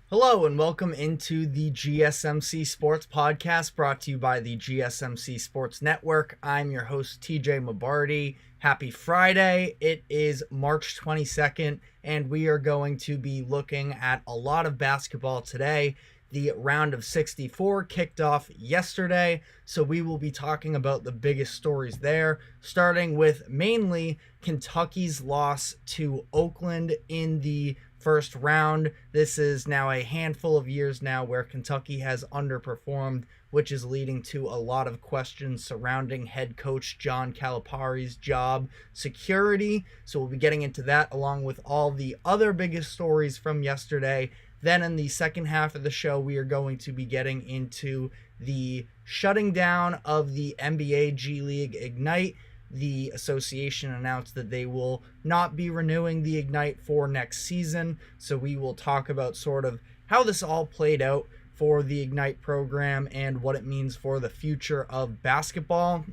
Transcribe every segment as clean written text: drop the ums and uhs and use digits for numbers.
Hello and welcome into the GSMC Sports Podcast brought to you by the GSMC Sports Network. I'm your host, TJ Mabardi. Happy Friday. It is March 22nd and we are going to be looking at a lot of basketball today. The round of 64 kicked off yesterday, so we will be talking about the biggest stories there, starting with mainly Kentucky's loss to Oakland in the first round. This is now a handful of years now where Kentucky has underperformed, which is leading to a lot of questions surrounding head coach John Calipari's job security. So we'll be getting into that along with all the other biggest stories from yesterday. Then in the second half of the show, we are going to be getting into the shutting down of the NBA G League Ignite. The association announced that they will not be renewing the Ignite for next season. So we will talk about sort of how this all played out for the Ignite program and what it means for the future of basketball.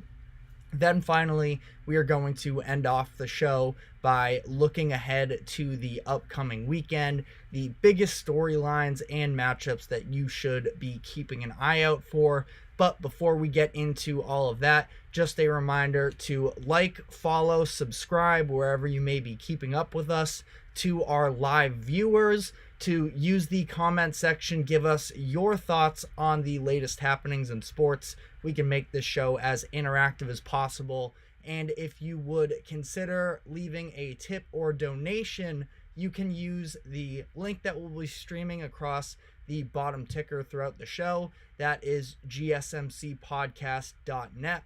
Then finally, we are going to end off the show by looking ahead to the upcoming weekend, the biggest storylines and matchups that you should be keeping an eye out for. But before we get into all of that, just a reminder to like, follow, subscribe wherever you may be keeping up with us. To our live viewers, to use the comment section, give us your thoughts on the latest happenings in sports. We can make this show as interactive as possible. And if you would consider leaving a tip or donation, you can use the link that will be streaming across the bottom ticker throughout the show. That is gsmcpodcast.net.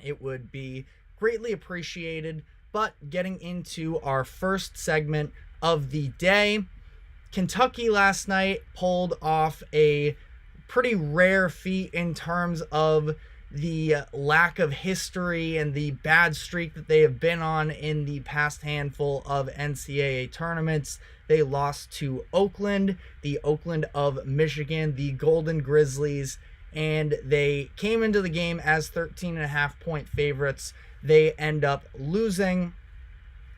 It would be greatly appreciated. But getting into our first segment of the day, Kentucky last night pulled off a pretty rare feat in terms of the lack of history and the bad streak that they have been on in the past handful of NCAA tournaments. They lost to Oakland, the Oakland of Michigan, the Golden Grizzlies, and they came into the game as 13.5-point favorites. They end up losing.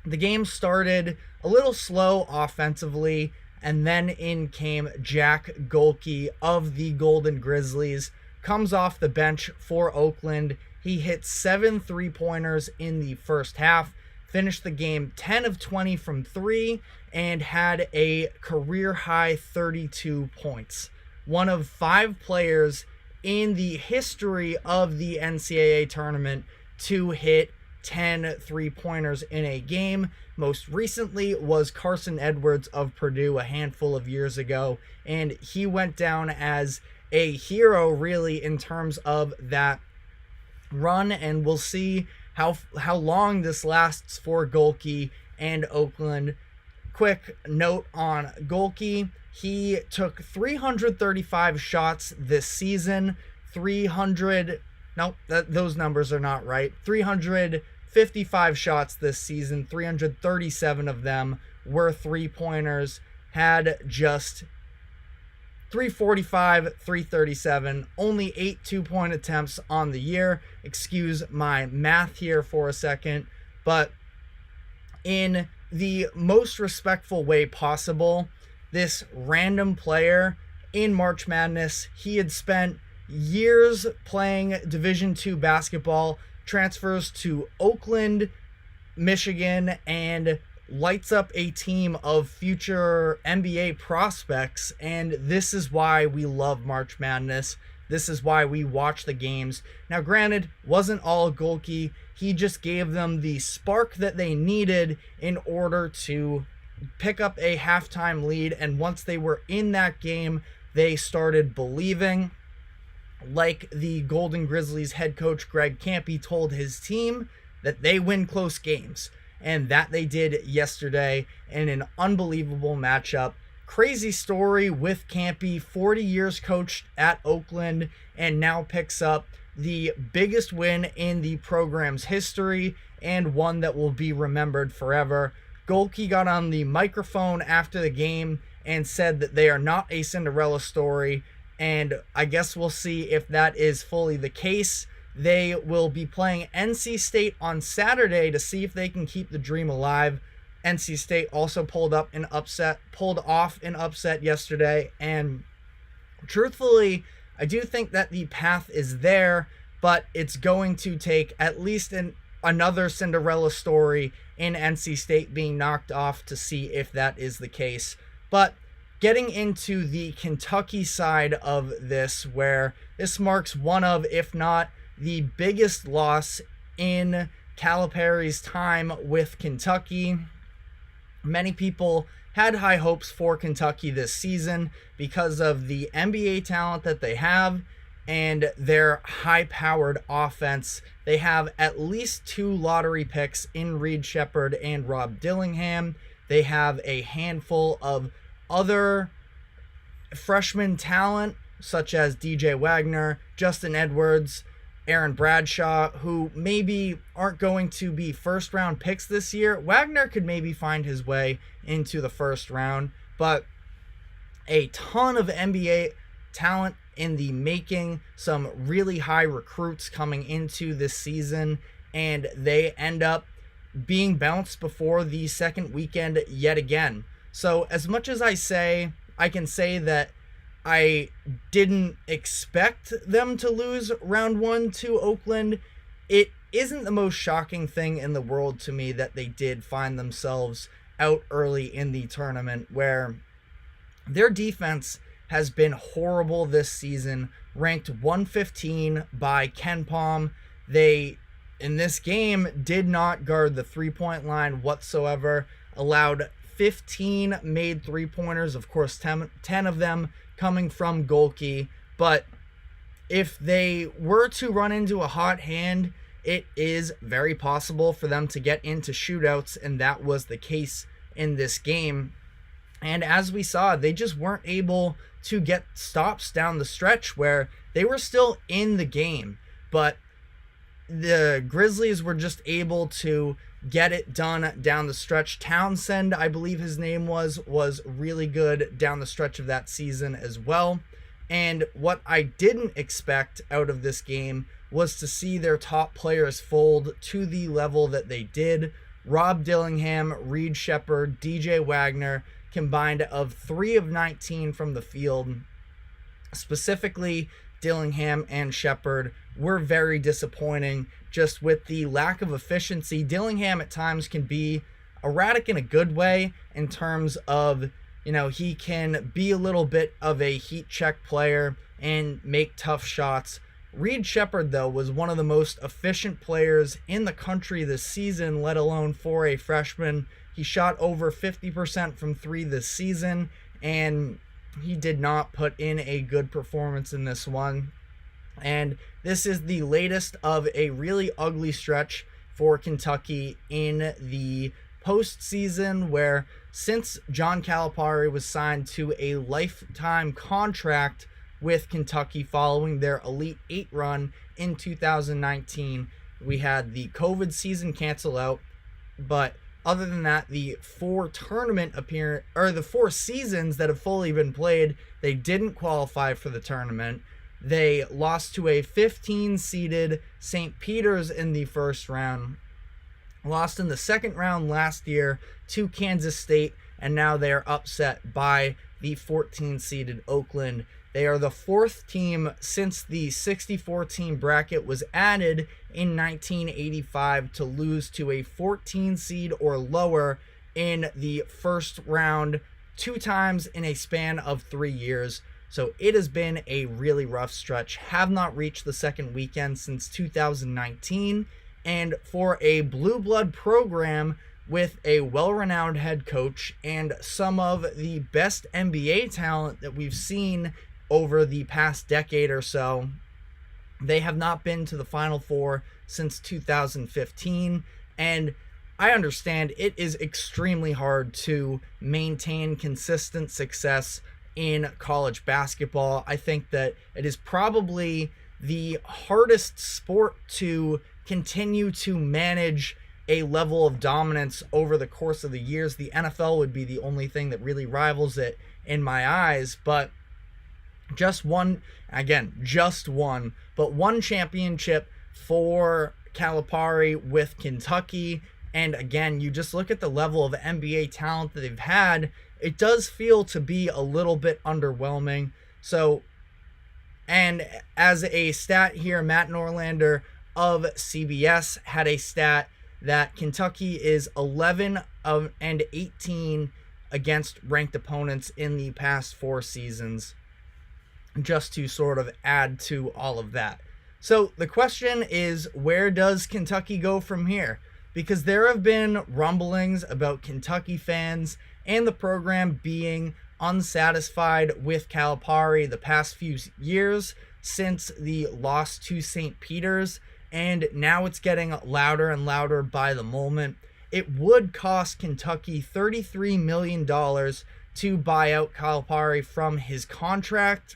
The game started a little slow offensively, and then in came Jack Golke of the Golden Grizzlies. Comes off the bench for Oakland. He hit 7 3-pointers in the first half, finished the game 10 of 20 from 3, and had a career-high 32 points. One of 5 players in the history of the NCAA tournament to hit 10 3-pointers in a game. Most recently was Carson Edwards of Purdue a handful of years ago, and he went down as a hero really in terms of that run, and we'll see how long this lasts for Golke and Oakland. Quick note on Golke: he took 335 shots this season. Those numbers are not right. 355 shots this season. 337 of them were 3-pointers. Had just 345, 337, only 8 2-point attempts on the year. Excuse my math here for a second, but in the most respectful way possible, this random player in March Madness, he had spent years playing Division II basketball, transfers to Oakland, Michigan, and lights up a team of future NBA prospects. And this is why we love March Madness. This is why we watch the games. Now, granted, wasn't all Golke. He just gave them the spark that they needed in order to pick up a halftime lead. And once they were in that game, they started believing. Like the Golden Grizzlies head coach Greg Kampe told his team, that they win close games. And that they did yesterday in an unbelievable matchup. Crazy story with Kampe, 40 years coached at Oakland, and now picks up the biggest win in the program's history, and one that will be remembered forever. Golke got on the microphone after the game and said that they are not a Cinderella story, and I guess we'll see if that is fully the case. They will be playing NC State on Saturday to see if they can keep the dream alive. NC State also pulled off an upset yesterday, and truthfully, I do think that the path is there, but it's going to take at least another Cinderella story in NC State being knocked off to see if that is the case. But getting into the Kentucky side of this, where this marks one of, if not the biggest loss in Calipari's time with Kentucky. Many people had high hopes for Kentucky this season because of the NBA talent that they have and their high-powered offense. They have at least 2 lottery picks in Reed Sheppard and Rob Dillingham. They have a handful of other freshman talent, such as DJ Wagner, Justin Edwards, Aaron Bradshaw, who maybe aren't going to be first-round picks this year. Wagner could maybe find his way into the first round, but a ton of NBA talent in the making, some really high recruits coming into this season, and they end up being bounced before the second weekend yet again. So as much as I can say that I didn't expect them to lose round 1 to Oakland, it isn't the most shocking thing in the world to me that they did find themselves out early in the tournament, where their defense has been horrible this season, ranked 115 by KenPom. They, in this game, did not guard the three-point line whatsoever, allowed 15 made three-pointers, of course 10 of them coming from Golke. But if they were to run into a hot hand, it is very possible for them to get into shootouts, and that was the case in this game. And as we saw, they just weren't able to get stops down the stretch where they were still in the game, but the Grizzlies were just able to get it done down the stretch. Townsend, I believe his name was really good down the stretch of that season as well. And what I didn't expect out of this game was to see their top players fold to the level that they did. Rob Dillingham, Reed Sheppard, DJ Wagner, combined of 3 of 19 from the field. Specifically, Dillingham and Sheppard were very disappointing just with the lack of efficiency. Dillingham at times can be erratic in a good way in terms of, he can be a little bit of a heat check player and make tough shots. Reed Sheppard, though, was one of the most efficient players in the country this season, let alone for a freshman. He shot over 50% from 3 this season, and he did not put in a good performance in this one. And this is the latest of a really ugly stretch for Kentucky in the postseason, where since John Calipari was signed to a lifetime contract with Kentucky following their Elite 8 run in 2019, we had the COVID season cancel out, but other than that, the 4 seasons that have fully been played, they didn't qualify for the tournament. They lost to a 15-seeded St. Peter's in the first round, lost in the second round last year to Kansas State, and now they are upset by the 14-seeded Oakland. They are the 4th team since the 64-team bracket was added in 1985 to lose to a 14 seed or lower in the first round 2 times in a span of 3 years. So it has been a really rough stretch. Have not reached the second weekend since 2019. And for a blue blood program with a well-renowned head coach and some of the best NBA talent that we've seen over the past decade or so, they have not been to the Final Four since 2015. And I understand it is extremely hard to maintain consistent success in college basketball. I think that it is probably the hardest sport to continue to manage a level of dominance over the course of the years. The NFL would be the only thing that really rivals it in my eyes, but just one championship for Calipari with Kentucky, And again, you just look at the level of NBA talent that they've had, it does feel to be a little bit underwhelming. So, and as a stat here, Matt Norlander of CBS had a stat that Kentucky is 11-18 against ranked opponents in the past 4 seasons, just to sort of add to all of that. So the question is, where does Kentucky go from here? Because there have been rumblings about Kentucky fans and the program being unsatisfied with Calipari the past few years since the loss to St. Peter's, and now it's getting louder and louder by the moment. It would cost Kentucky $33 million to buy out Calipari from his contract.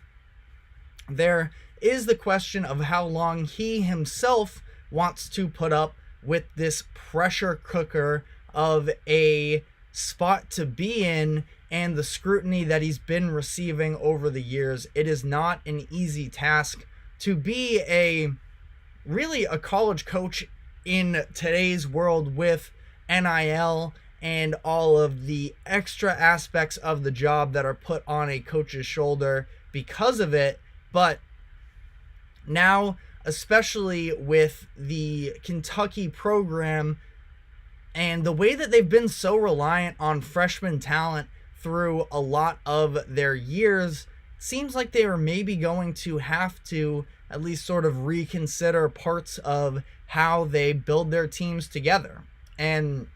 There is the question of how long he himself wants to put up with this pressure cooker of a spot to be in and the scrutiny that he's been receiving over the years. It is not an easy task to be really a college coach in today's world with NIL and all of the extra aspects of the job that are put on a coach's shoulder because of it. But now, especially with the Kentucky program and the way that they've been so reliant on freshman talent through a lot of their years, seems like they are maybe going to have to at least sort of reconsider parts of how they build their teams together. And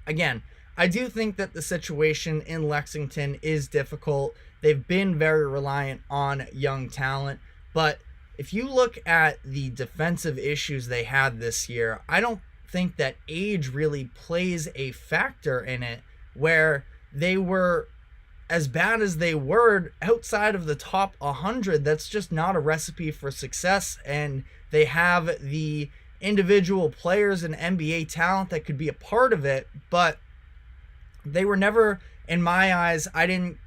again, I do think that the situation in Lexington is difficult. They've been very reliant on young talent, but if you look at the defensive issues they had this year, I don't think that age really plays a factor in it, where they were as bad as they were outside of the top 100. That's just not a recipe for success, and they have the individual players and NBA talent that could be a part of it, but they were never, in my eyes, I didn't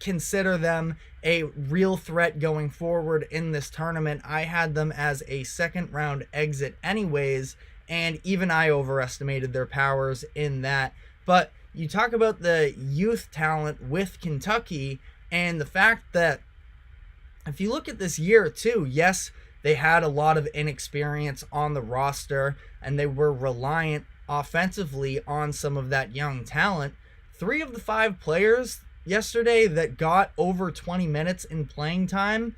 consider them a real threat going forward in this tournament. I had them as a second round exit anyways, and even I overestimated their powers in that. But you talk about the youth talent with Kentucky and the fact that if you look at this year too, yes, they had a lot of inexperience on the roster and they were reliant offensively on some of that young talent. 3 of the 5 players yesterday that got over 20 minutes in playing time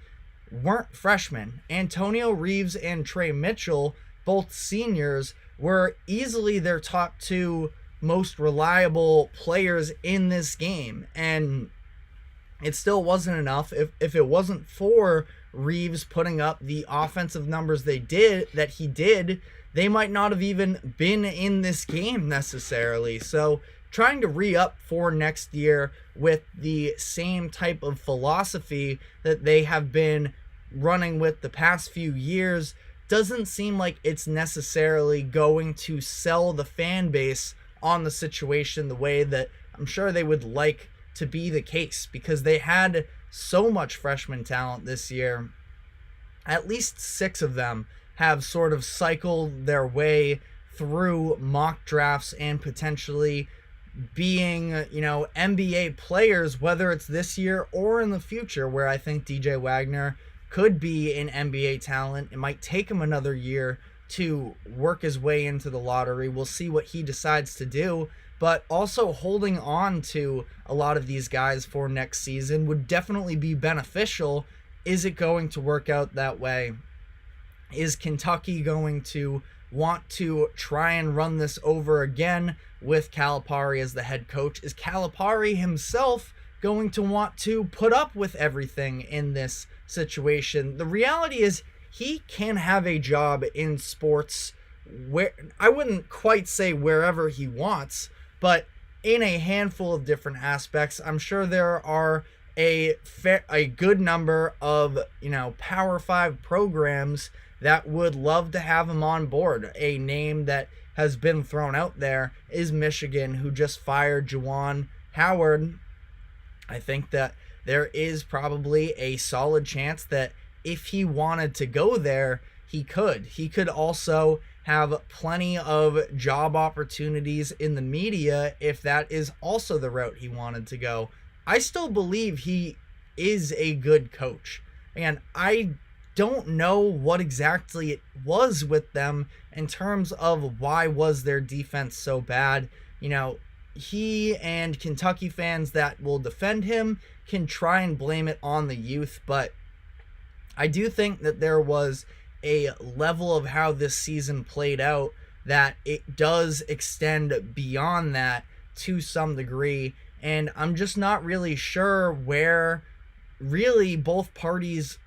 weren't freshmen. Antonio Reeves and Trey Mitchell, both seniors, were easily their top 2 most reliable players in this game. And it still wasn't enough. If it wasn't for Reeves putting up the offensive numbers he did, they might not have even been in this game necessarily. So trying to re-up for next year with the same type of philosophy that they have been running with the past few years doesn't seem like it's necessarily going to sell the fan base on the situation the way that I'm sure they would like to be the case, because they had so much freshman talent this year. At least 6 of them have sort of cycled their way through mock drafts and potentially being, NBA players, whether it's this year or in the future, where I think DJ Wagner could be an NBA talent. It might take him another year to work his way into the lottery. We'll see what he decides to do, but also holding on to a lot of these guys for next season would definitely be beneficial. Is it going to work out that way? Is Kentucky going to want to try and run this over again with Calipari as the head coach? Is Calipari himself going to want to put up with everything in this situation? The reality is he can have a job in sports where, I wouldn't quite say wherever he wants, but in a handful of different aspects. I'm sure there are a good number of, Power 5 programs that would love to have him on board. A name that has been thrown out there is Michigan, who just fired Juwan Howard. I think that there is probably a solid chance that if he wanted to go there, he could. He could also have plenty of job opportunities in the media if that is also the route he wanted to go. I still believe he is a good coach. And I don't know what exactly it was with them in terms of why was their defense so bad. He and Kentucky fans that will defend him can try and blame it on the youth, but I do think that there was a level of how this season played out that it does extend beyond that to some degree, and I'm just not really sure where really both parties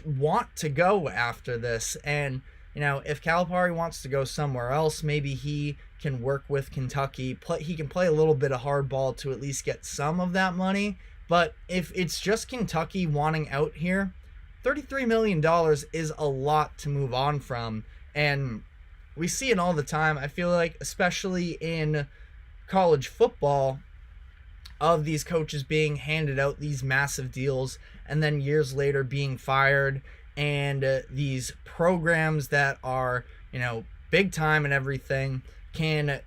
want to go after this. And if Calipari wants to go somewhere else, maybe he can work with Kentucky. He can play a little bit of hardball to at least get some of that money. But if it's just Kentucky wanting out here, $33 million is a lot to move on from. And we see it all the time. I feel like, especially in college football, of these coaches being handed out these massive deals and then years later being fired, and these programs that are, big time and everything can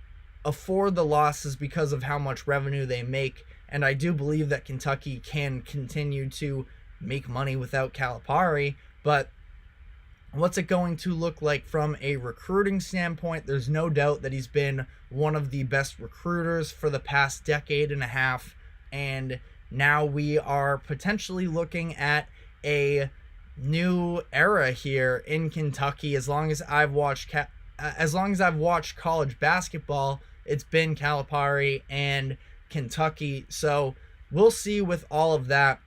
afford the losses because of how much revenue they make. And I do believe that Kentucky can continue to make money without Calipari, but what's it going to look like from a recruiting standpoint? There's no doubt that he's been one of the best recruiters for the past decade and a half, and now we are potentially looking at a new era here in Kentucky. As long as I've watched college basketball, it's been Calipari and Kentucky. So we'll see with all of that.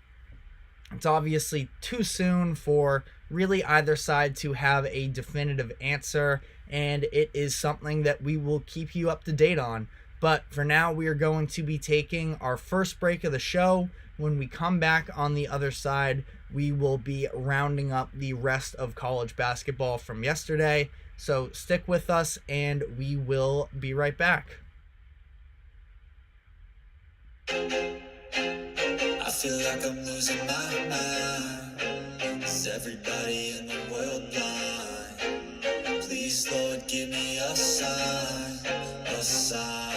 It's obviously too soon for really either side to have a definitive answer, and it is something that we will keep you up to date on. But for now, we are going to be taking our first break of the show. When we come back on the other side, we will be rounding up the rest of college basketball from yesterday. So stick with us, and we will be right back. I feel like I'm losing my mind. Is everybody in the world blind? Please, Lord, give me a sign, a sign.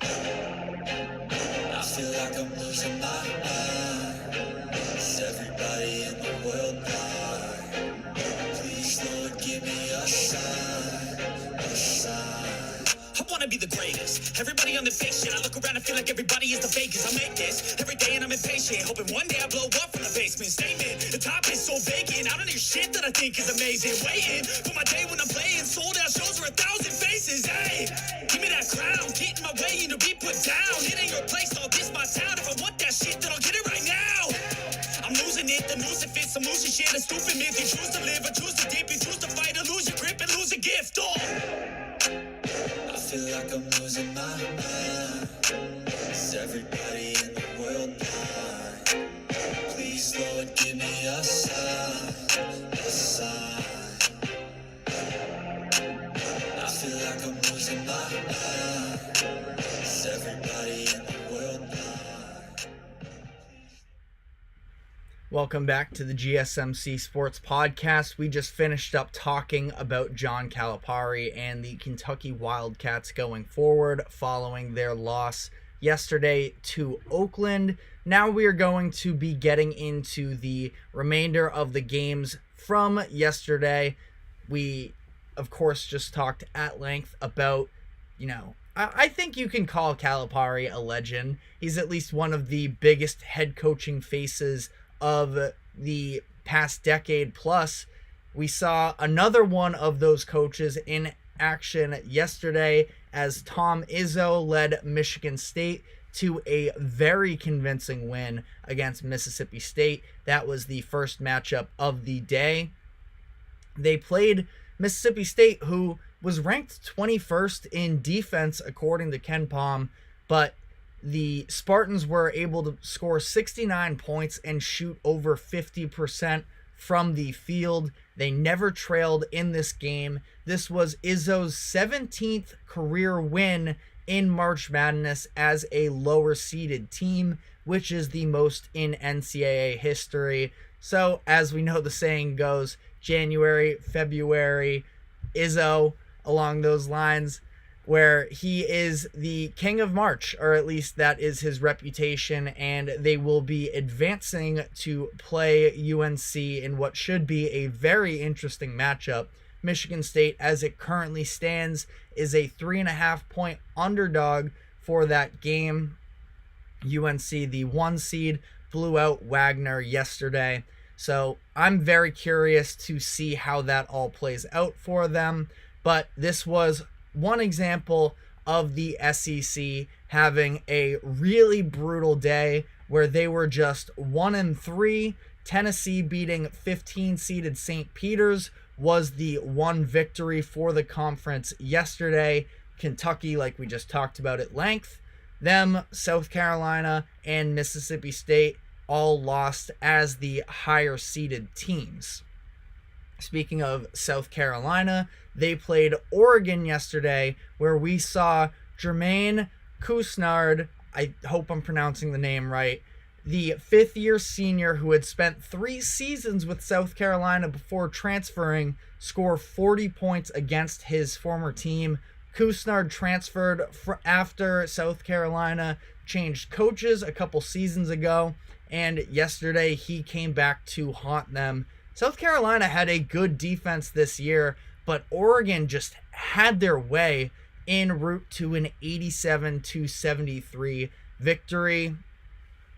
I feel like I'm losing my mind. Is everybody in the world blind? Please, Lord, give me a sign, a sign. I wanna be the greatest. Everybody on the fake shit. I look around and feel like everybody is the fakest. I make this every day and I'm impatient, hoping one day I blow up from the basement. Statement, the top is so vacant. I don't hear shit that I think is amazing. Waiting for my day when I'm playing sold out shows for 1,000 faces. Hey, give me that crown, get in my way and to be put down. It ain't your place, all this my town. If I want that shit, then I'll get it right now. I'm losing it, the noose it fits. I'm losing shit, a stupid myth. You choose to live or choose to dip. You choose to fight or lose your grip and lose a gift. I feel like I'm losing my mind. Is everybody in the world blind? Please, Lord, give me a sign, a sign. I feel like I'm losing my mind. Is everybody in the world blind? Welcome back to the GSMC Sports Podcast. We just finished up talking about John Calipari and the Kentucky Wildcats going forward following their loss yesterday to Oakland. Now we are going to be getting into the remainder of the games from yesterday. We, of course, just talked at length about, I think you can call Calipari a legend. He's at least one of the biggest head coaching faces of the past decade plus. We saw another one of those coaches in action yesterday as Tom Izzo led Michigan State to a very convincing win against Mississippi State. That was the first matchup of the day. They played Mississippi State, who was ranked 21st in defense according to KenPom, but the Spartans were able to score 69 points and shoot over 50% from the field. They never trailed in this game. This was Izzo's 17th career win in March Madness as a lower seeded team, which is the most in NCAA history. So, as we know, the saying goes, January, February, Izzo along those lines, where he is the king of March, or at least that is his reputation, and they will be advancing to play UNC in what should be a very interesting matchup. Michigan State, as it currently stands, is a 3.5-point underdog for that game. UNC, the 1 seed, blew out Wagner yesterday. So I'm very curious to see how that all plays out for them. But this was one example of the SEC having a really brutal day where they were just 1-3. Tennessee beating 15-seeded St. Peter's was the one victory for the conference yesterday. Kentucky, like we just talked about at length, them, South Carolina, and Mississippi State all lost as the higher seeded teams. Speaking of South Carolina, they played Oregon yesterday, where we saw Jermaine Couisnard, I hope I'm pronouncing the name right, the fifth-year senior who had spent 3 seasons with South Carolina before transferring, score 40 points against his former team. Couisnard transferred after South Carolina changed coaches a couple seasons ago, and yesterday he came back to haunt them. South Carolina had a good defense this year, but Oregon just had their way en route to an 87-73 victory.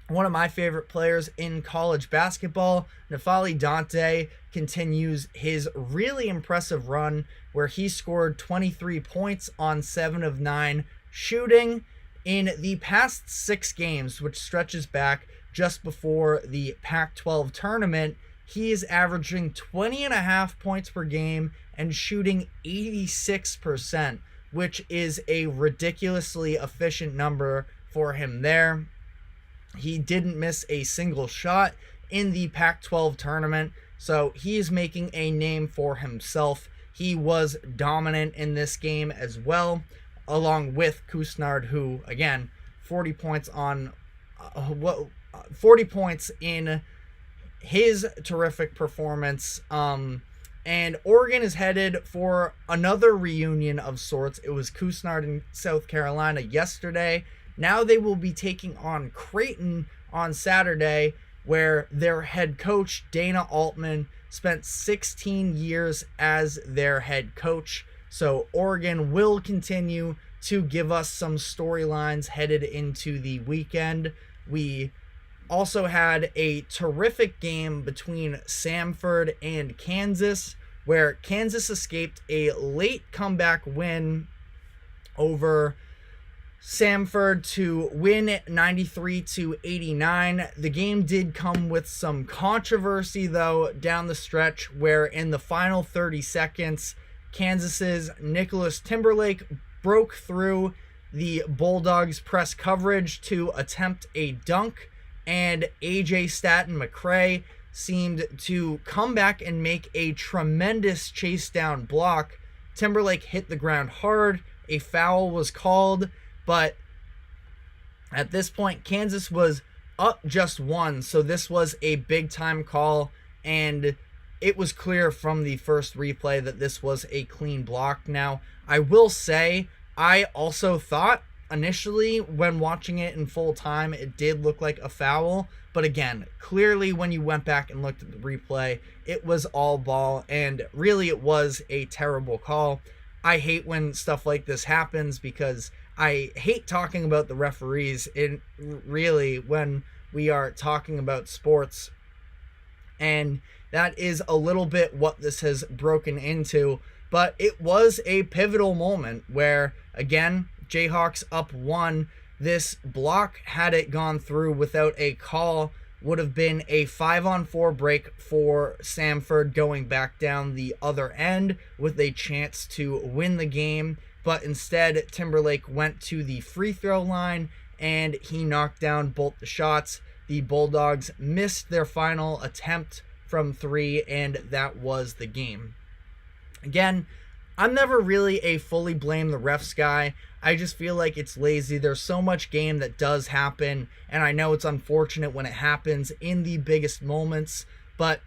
One of my favorite players in college basketball, N'Faly Dante, continues his really impressive run where he scored 23 points on 7 of 9 shooting in the past 6 games, which stretches back just before the Pac-12 tournament. He is averaging 20.5 points per game and shooting 86%, which is a ridiculously efficient number for him there. He didn't miss a single shot in the Pac-12 tournament, so he is making a name for himself. He was dominant in this game as well, along with Couisnard, who, again, 40 points in his terrific performance. And Oregon is headed for another reunion of sorts. It was Couisnard in South Carolina yesterday. Now they will be taking on Creighton on Saturday, where their head coach, Dana Altman, spent 16 years as their head coach. So Oregon will continue to give us some storylines headed into the weekend. We also had a terrific game between Samford and Kansas, where Kansas escaped a late comeback win over Samford to win 93-89. The game did come with some controversy, though, down the stretch, where in the final 30 seconds, Kansas's Nicholas Timberlake broke through the Bulldogs' press coverage to attempt a dunk, and AJ Staten-McRae seemed to come back and make a tremendous chase down block. Timberlake hit the ground hard. A foul was called, but at this point, Kansas was up just 1, so this was a big-time call, and it was clear from the first replay that this was a clean block. Now, I will say, I also thought initially when watching it in full time, it did look like a foul, but again, clearly when you went back and looked at the replay, it was all ball, and really it was a terrible call. I hate when stuff like this happens because I hate talking about the referees really when we are talking about sports. And that is a little bit what this has broken into. But it was a pivotal moment where, again, Jayhawks up 1. This block, had it gone through without a call, would have been a 5-on-4 break for Samford going back down the other end with a chance to win the game. But instead, Timberlake went to the free throw line and he knocked down both the shots. The Bulldogs missed their final attempt from 3, and that was the game. Again, I'm never really a fully blame the refs guy. I just feel like it's lazy. There's so much game that does happen, and I know it's unfortunate when it happens in the biggest moments, but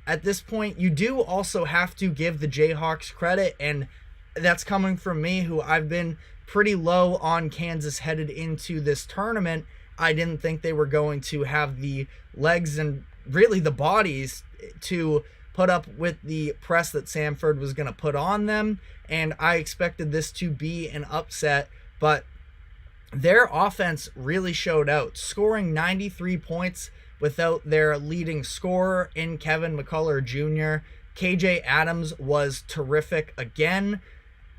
at this point, you do also have to give the Jayhawks credit, and that's coming from me, who I've been pretty low on Kansas headed into this tournament. I didn't think they were going to have the legs and really the bodies to put up with the press that Samford was going to put on them, and I expected this to be an upset, but their offense really showed out, scoring 93 points without their leading scorer in Kevin McCullough Jr. KJ Adams was terrific again,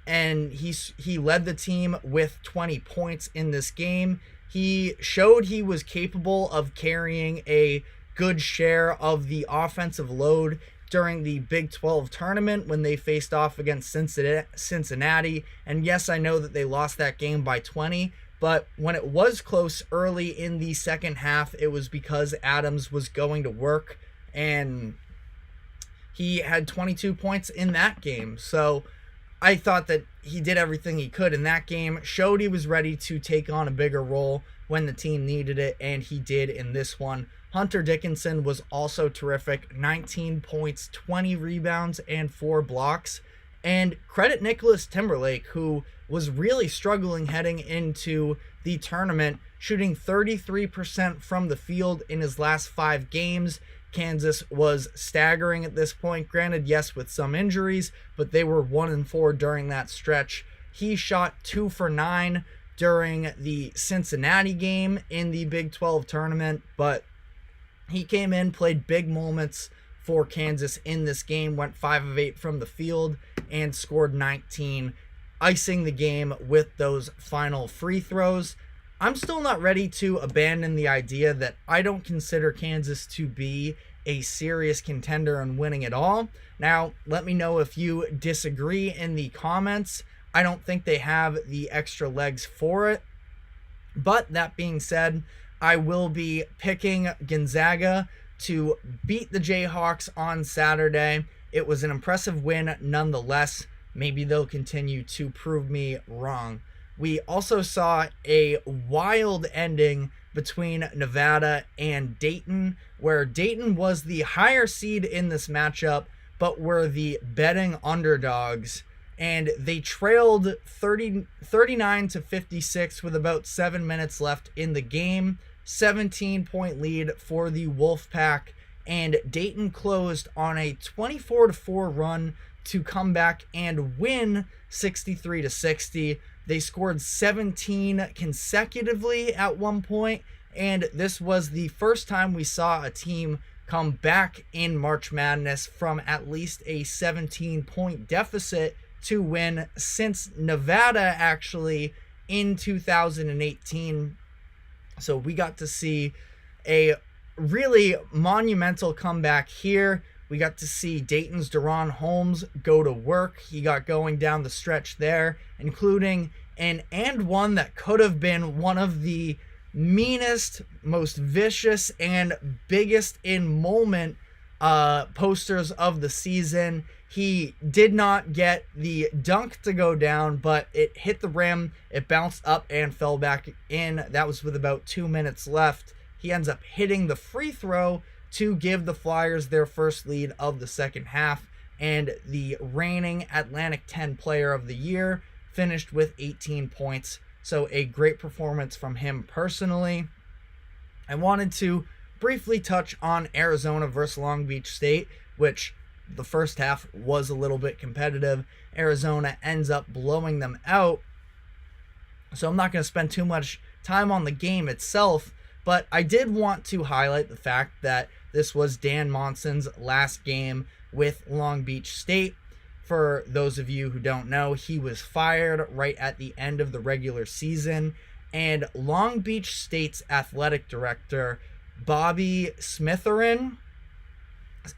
and he led the team with 20 points in this game. He showed he was capable of carrying a good share of the offensive load during the Big 12 tournament when they faced off against Cincinnati. And yes, I know that they lost that game by 20, but when it was close early in the second half, it was because Adams was going to work, and he had 22 points in that game. So I thought that he did everything he could in that game, showed he was ready to take on a bigger role when the team needed it, and he did in this one. Hunter Dickinson was also terrific, 19 points, 20 rebounds, and 4 blocks. And credit Nicholas Timberlake, who was really struggling heading into the tournament, shooting 33% from the field in his last 5 games. Kansas was staggering at this point. Granted, yes, with some injuries, but they were 1-4 during that stretch. He shot 2 for 9 during the Cincinnati game in the Big 12 tournament, but he came in, played big moments for Kansas in this game, went 5 of 8 from the field, and scored 19, icing the game with those final free throws. I'm still not ready to abandon the idea that I don't consider Kansas to be a serious contender and winning it all. Now, let me know if you disagree in the comments. I don't think they have the extra legs for it. But that being said, I will be picking Gonzaga to beat the Jayhawks on Saturday. It was an impressive win nonetheless. Maybe they'll continue to prove me wrong. We also saw a wild ending between Nevada and Dayton, where Dayton was the higher seed in this matchup, but were the betting underdogs. And they trailed 39-56 with about 7 minutes left in the game. 17-point lead for the Wolfpack, and Dayton closed on a 24-4 run to come back and win 63-60. They scored 17 consecutively at one point, and this was the first time we saw a team come back in March Madness from at least a 17-point deficit to win since Nevada actually in 2018. So we got to see a really monumental comeback here. We got to see Dayton's Deron Holmes go to work. He got going down the stretch there, including an and one that could have been one of the meanest, most vicious, and biggest in moment posters of the season. He did not get the dunk to go down, but it hit the rim, it bounced up and fell back in. That was with about 2 minutes left. He ends up hitting the free throw to give the Flyers their first lead of the second half, and the reigning Atlantic 10 Player of the Year finished with 18 points. So a great performance from him personally. I wanted to briefly touch on Arizona versus Long Beach State, which the first half was a little bit competitive. Arizona ends up blowing them out. So I'm not going to spend too much time on the game itself, but I did want to highlight the fact that this was Dan Monson's last game with Long Beach State. For those of you who don't know, he was fired right at the end of the regular season, and Long Beach State's athletic director, Bobby Smitherin,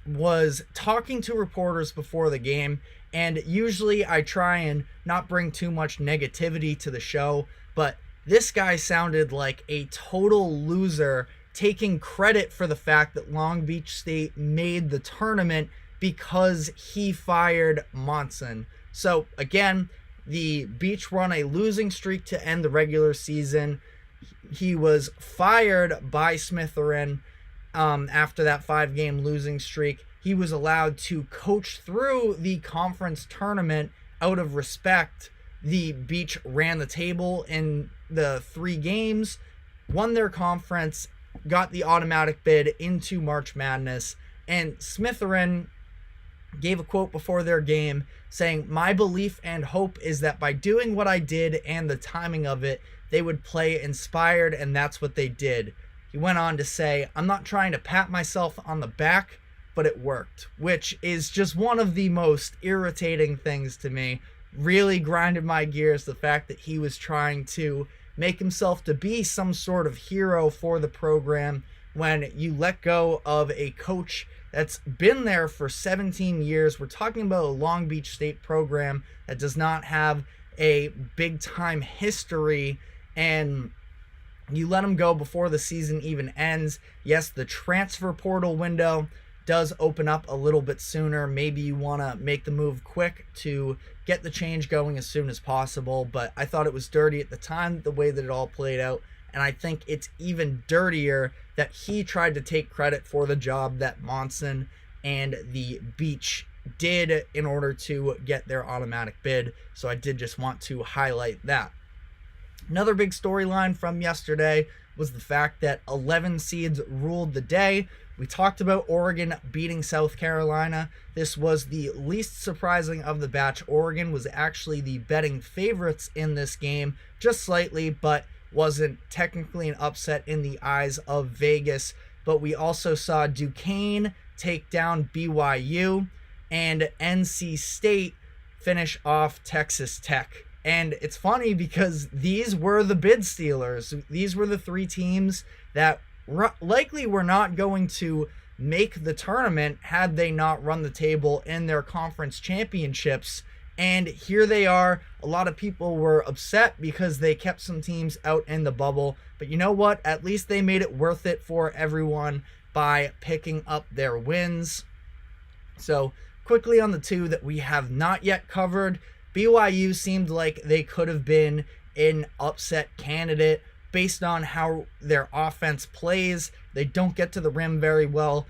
was talking to reporters before the game, and usually I try and not bring too much negativity to the show, but this guy sounded like a total loser, taking credit for the fact that Long Beach State made the tournament because he fired Monson. So again, the Beach run a losing streak to end the regular season. He was fired by Smitherin after that 5-game losing streak. he was allowed to coach through the conference tournament out of respect. The Beach ran the table in the 3 games, won their conference, got the automatic bid into March Madness, and Smitherin gave a quote before their game saying, "My belief and hope is that by doing what I did and the timing of it, they would play inspired, and that's what they did." He went on to say, "I'm not trying to pat myself on the back, but it worked," which is just one of the most irritating things to me. Really grinded my gears, the fact that he was trying to make himself to be some sort of hero for the program when you let go of a coach that's been there for 17 years. We're talking about a Long Beach State program that does not have a big time history, and you let him go before the season even ends. Yes, the transfer portal window does open up a little bit sooner. Maybe you want to make the move quick to get the change going as soon as possible, but I thought it was dirty at the time, the way that it all played out, and I think it's even dirtier that he tried to take credit for the job that Monson and the Beach did in order to get their automatic bid, so I did just want to highlight that. Another big storyline from yesterday was the fact that 11 seeds ruled the day. We talked about Oregon beating South Carolina. This was the least surprising of the batch. Oregon was actually the betting favorites in this game, just slightly, but wasn't technically an upset in the eyes of Vegas. But we also saw Duquesne take down BYU and NC State finish off Texas Tech. And it's funny because these were the bid stealers. These were the 3 teams that likely were not going to make the tournament had they not run the table in their conference championships. And here they are. A lot of people were upset because they kept some teams out in the bubble. But you know what? At least they made it worth it for everyone by picking up their wins. So quickly on the 2 that we have not yet covered, BYU seemed like they could have been an upset candidate based on how their offense plays. They don't get to the rim very well.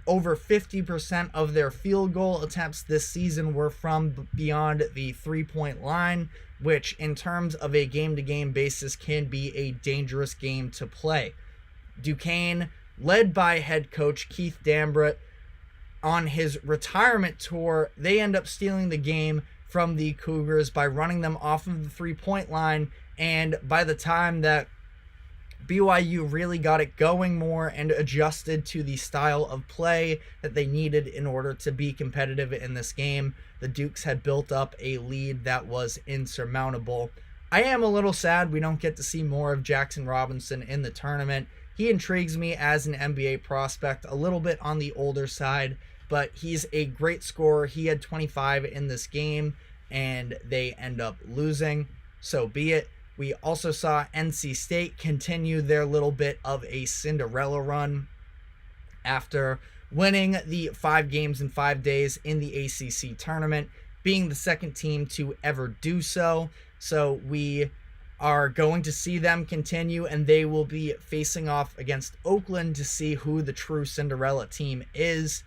Over 50% of their field goal attempts this season were from beyond the 3-point line, which in terms of a game-to-game basis can be a dangerous game to play. Duquesne, led by head coach Keith Dambrett, on his retirement tour, they end up stealing the game from the Cougars by running them off of the 3-point line, and by the time that BYU really got it going more and adjusted to the style of play that they needed in order to be competitive in this game, the Dukes had built up a lead that was insurmountable. I am a little sad we don't get to see more of Jackson Robinson in the tournament. He intrigues me as an NBA prospect, a little bit on the older side, but he's a great scorer. He had 25 in this game, and they end up losing. So be it. We also saw NC State continue their little bit of a Cinderella run after winning the 5 games in 5 days in the ACC tournament, being the second team to ever do so. So we are going to see them continue, and they will be facing off against Oakland to see who the true Cinderella team is.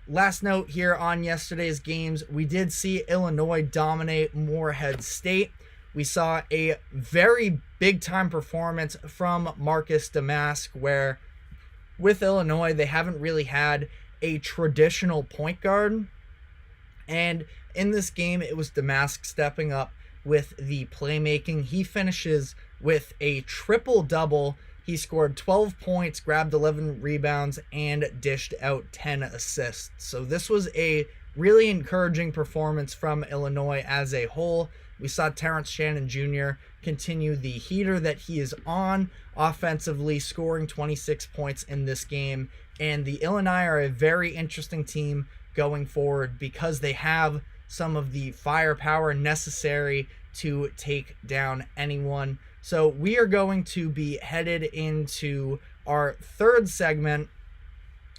Last note here on yesterday's games, we did see Illinois dominate Morehead State. We saw a very big-time performance from Marcus Damask, where with Illinois, they haven't really had a traditional point guard. And in this game, it was Damask stepping up with the playmaking. He finishes with a triple-double. He scored 12 points, grabbed 11 rebounds, and dished out 10 assists. So this was a really encouraging performance from Illinois as a whole. We saw Terrence Shannon Jr. continue the heater that he is on offensively, scoring 26 points in this game. And the Illini are a very interesting team going forward because they have some of the firepower necessary to take down anyone. So we are going to be headed into our third segment.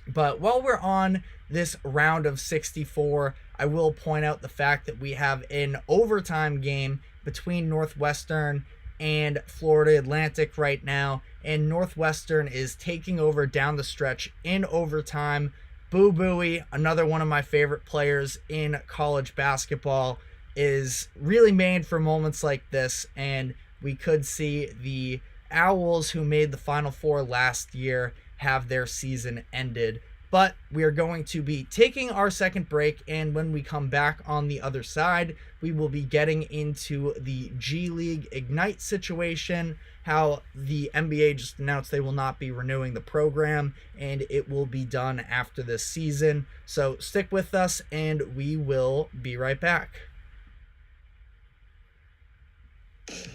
But while we're on this round of 64, I will point out the fact that we have an overtime game between Northwestern and Florida Atlantic right now, and Northwestern is taking over down the stretch in overtime, Boo Buie, another one of my favorite players in college basketball, is really made for moments like this, and we could see the Owls, who made the Final Four last year, have their season ended. But we are going to be taking our second break, and when we come back on the other side, we will be getting into the G League Ignite situation, how the NBA just announced they will not be renewing the program, and it will be done after this season. So stick with us, and we will be right back.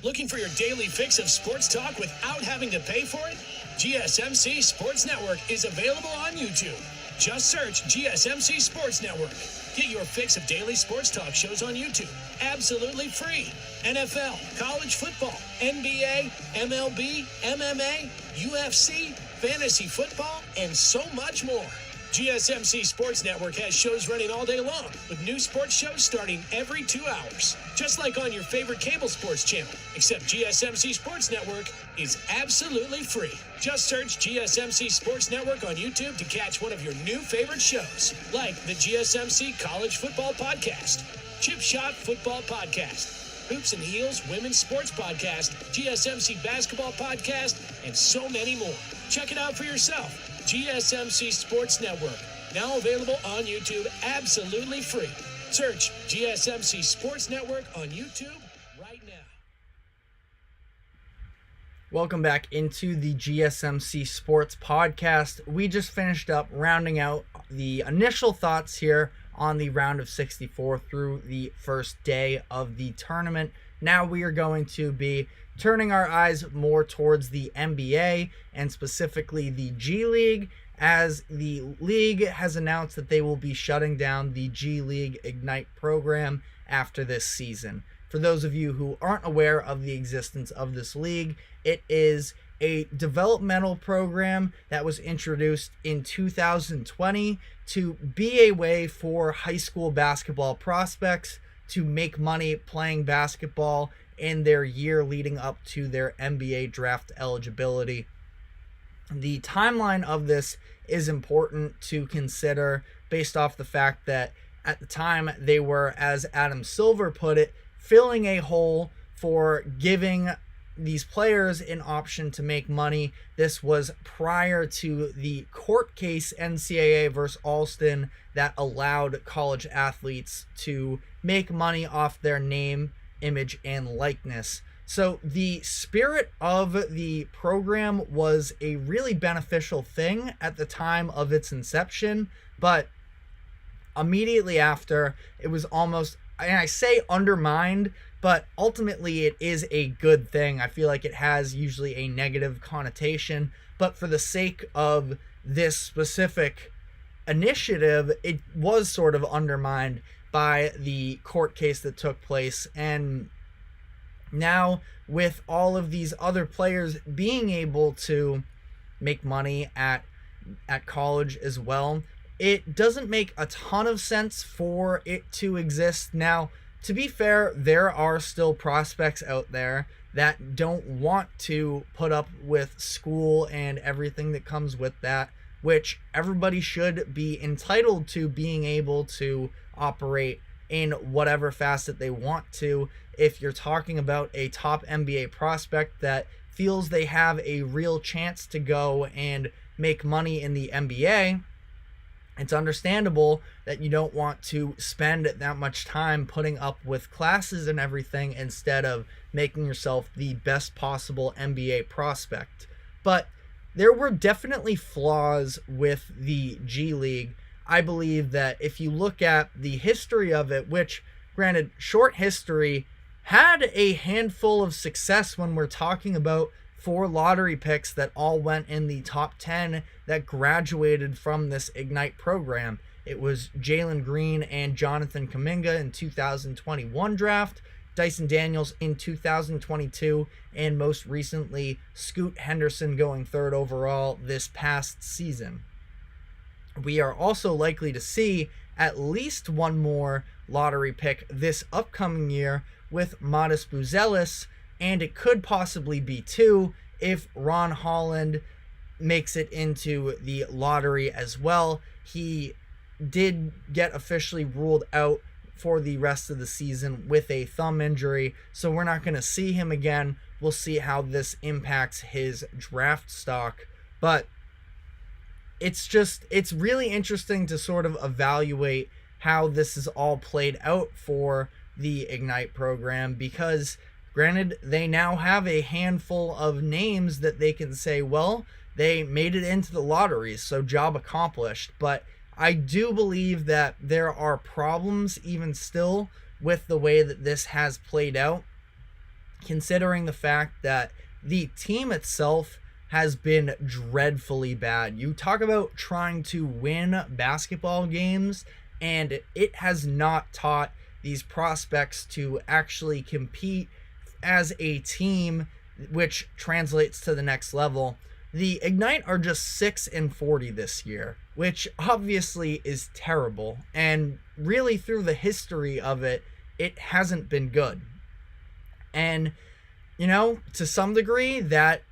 Looking for your daily fix of sports talk without having to pay for it? GSMC Sports Network is available on YouTube. Just search GSMC Sports Network. Get your fix of daily sports talk shows on YouTube, absolutely free. NFL, college football, NBA, MLB, MMA, UFC, fantasy football, and so much more. GSMC Sports Network has shows running all day long, with new sports shows starting every 2 hours. Just like on your favorite cable sports channel, except GSMC Sports Network is absolutely free. Just search GSMC Sports Network on YouTube to catch one of your new favorite shows, like the GSMC College Football Podcast, Chip Shot Football Podcast, Hoops and Heels Women's Sports Podcast, GSMC Basketball Podcast, and so many more. Check it out for yourself. GSMC Sports Network, now available on YouTube absolutely free. Search GSMC Sports Network on YouTube right now. Welcome back into the GSMC Sports Podcast. We just finished up rounding out the initial thoughts here on the round of 64 through the first day of the tournament. Now we are going to be turning our eyes more towards the NBA and specifically the G League, as the league has announced that they will be shutting down the G League Ignite program after this season. For those of you who aren't aware of the existence of this league, it is a developmental program that was introduced in 2020 to be a way for high school basketball prospects to make money playing basketball in their year leading up to their NBA draft eligibility. The timeline of this is important to consider based off the fact that at the time they were, as Adam Silver put it, filling a hole for giving these players an option to make money. This was prior to the court case NCAA versus Alston that allowed college athletes to make money off their name, image, and likeness. So the spirit of the program was a really beneficial thing at the time of its inception, but immediately after, it was almost, and I say undermined, but ultimately it is a good thing. I feel like it has usually a negative connotation, but for the sake of this specific initiative, it was sort of undermined by the court case that took place. And now with all of these other players being able to make money at college as well, it doesn't make a ton of sense for it to exist. Now, to be fair, there are still prospects out there that don't want to put up with school and everything that comes with that, which everybody should be entitled to being able to operate in whatever facet they want to. If you're talking about a top NBA prospect that feels they have a real chance to go and make money in the NBA, it's understandable that you don't want to spend that much time putting up with classes and everything instead of making yourself the best possible NBA prospect. But there were definitely flaws with the G League. I believe that if you look at the history of it, which, granted, short history, had a handful of success when we're talking about 4 lottery picks that all went in the top 10 that graduated from this Ignite program. It was Jalen Green and Jonathan Kuminga in 2021 draft, Dyson Daniels in 2022, and most recently Scoot Henderson going 3rd overall this past season. We are also likely to see at least one more lottery pick this upcoming year with Modest Buzelis, and it could possibly be 2 if Ron Holland makes it into the lottery as well. He did get officially ruled out for the rest of the season with a thumb injury, so we're not going to see him again. We'll see how this impacts his draft stock, but it's really interesting to sort of evaluate how this is all played out for the Ignite program, because granted, they now have a handful of names that they can say, well, they made it into the lottery, so job accomplished. But I do believe that there are problems even still with the way that this has played out, considering the fact that the team itself has been dreadfully bad. You talk about trying to win basketball games, and it has not taught these prospects to actually compete as a team, which translates to the next level. The Ignite are just 6-40 this year, which obviously is terrible, and really through the history of it, it hasn't been good. And, you know, to some degree, that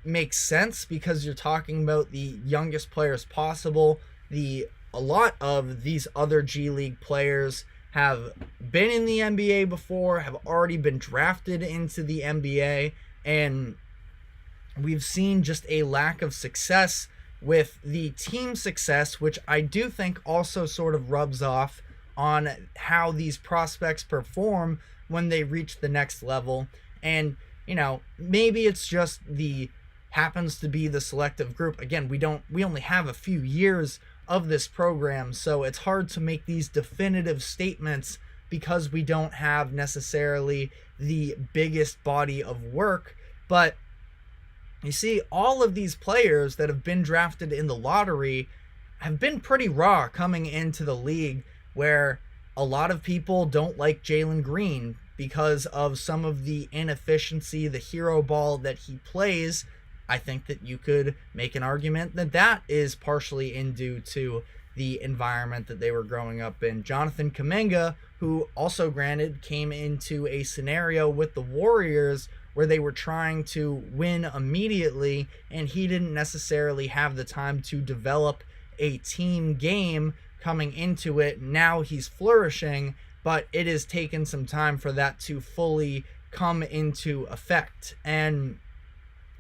makes sense because you're talking about the youngest players possible. A lot of these other G League players have been in the NBA before, have already been drafted into the NBA, and we've seen just a lack of success with the team success, which I do think also sort of rubs off on how these prospects perform when they reach the next level. And, you know, maybe it's just happens to be the selective group. Again, we only have a few years of this program, so it's hard to make these definitive statements because we don't have necessarily the biggest body of work. But you see, all of these players that have been drafted in the lottery have been pretty raw coming into the league, where a lot of people don't like Jalen Green because of some of the inefficiency, the hero ball that he plays. I think that you could make an argument that that is partially due to the environment that they were growing up in. Jonathan Kuminga, who also granted came into a scenario with the Warriors where they were trying to win immediately, and he didn't necessarily have the time to develop a team game coming into it. Now he's flourishing, but it has taken some time for that to fully come into effect. And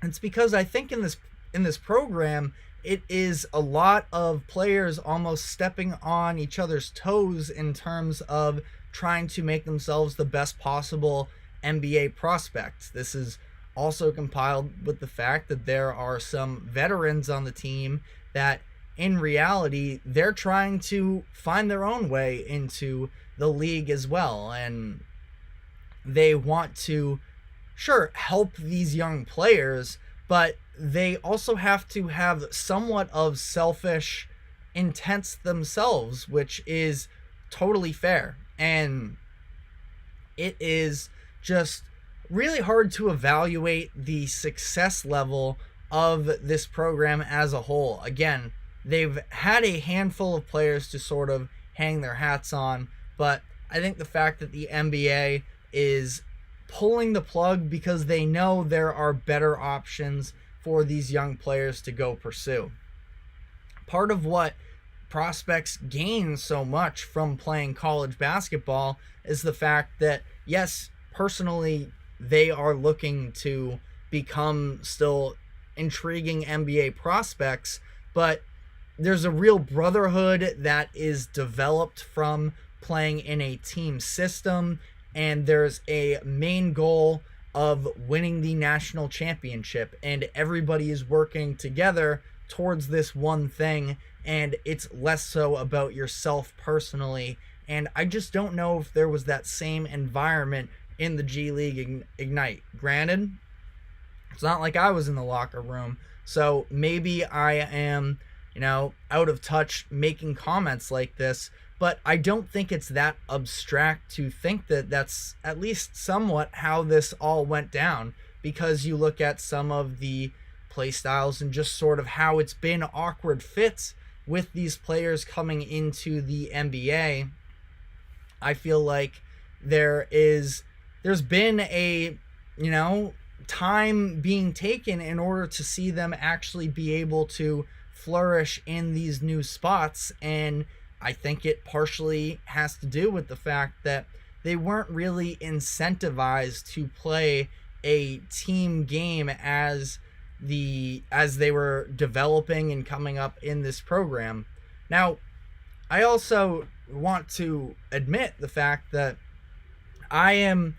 it's because I think in this program, it is a lot of players almost stepping on each other's toes in terms of trying to make themselves the best possible NBA prospects. This is also compiled with the fact that there are some veterans on the team that in reality, they're trying to find their own way into the league as well. And they want to, sure, help these young players, but they also have to have somewhat of selfish intents themselves, which is totally fair. And it is just really hard to evaluate the success level of this program as a whole. Again, they've had a handful of players to sort of hang their hats on, but I think the fact that the NBA is pulling the plug because they know there are better options for these young players to go pursue. Part of what prospects gain so much from playing college basketball is the fact that, yes, personally, they are looking to become still intriguing NBA prospects, but there's a real brotherhood that is developed from playing in a team system, and there's a main goal of winning the national championship, and everybody is working together towards this one thing, and it's less so about yourself personally. And I just don't know if there was that same environment in the G League Ignite. Granted, it's not like I was in the locker room, so maybe I am, out of touch making comments like this, but I don't think it's that abstract to think that that's at least somewhat how this all went down, because you look at some of the play styles and just sort of how it's been awkward fits with these players coming into the NBA. I feel like there's been a, time being taken in order to see them actually be able to flourish in these new spots. And I think it partially has to do with the fact that they weren't really incentivized to play a team game as they were developing and coming up in this program. Now, I also want to admit the fact that I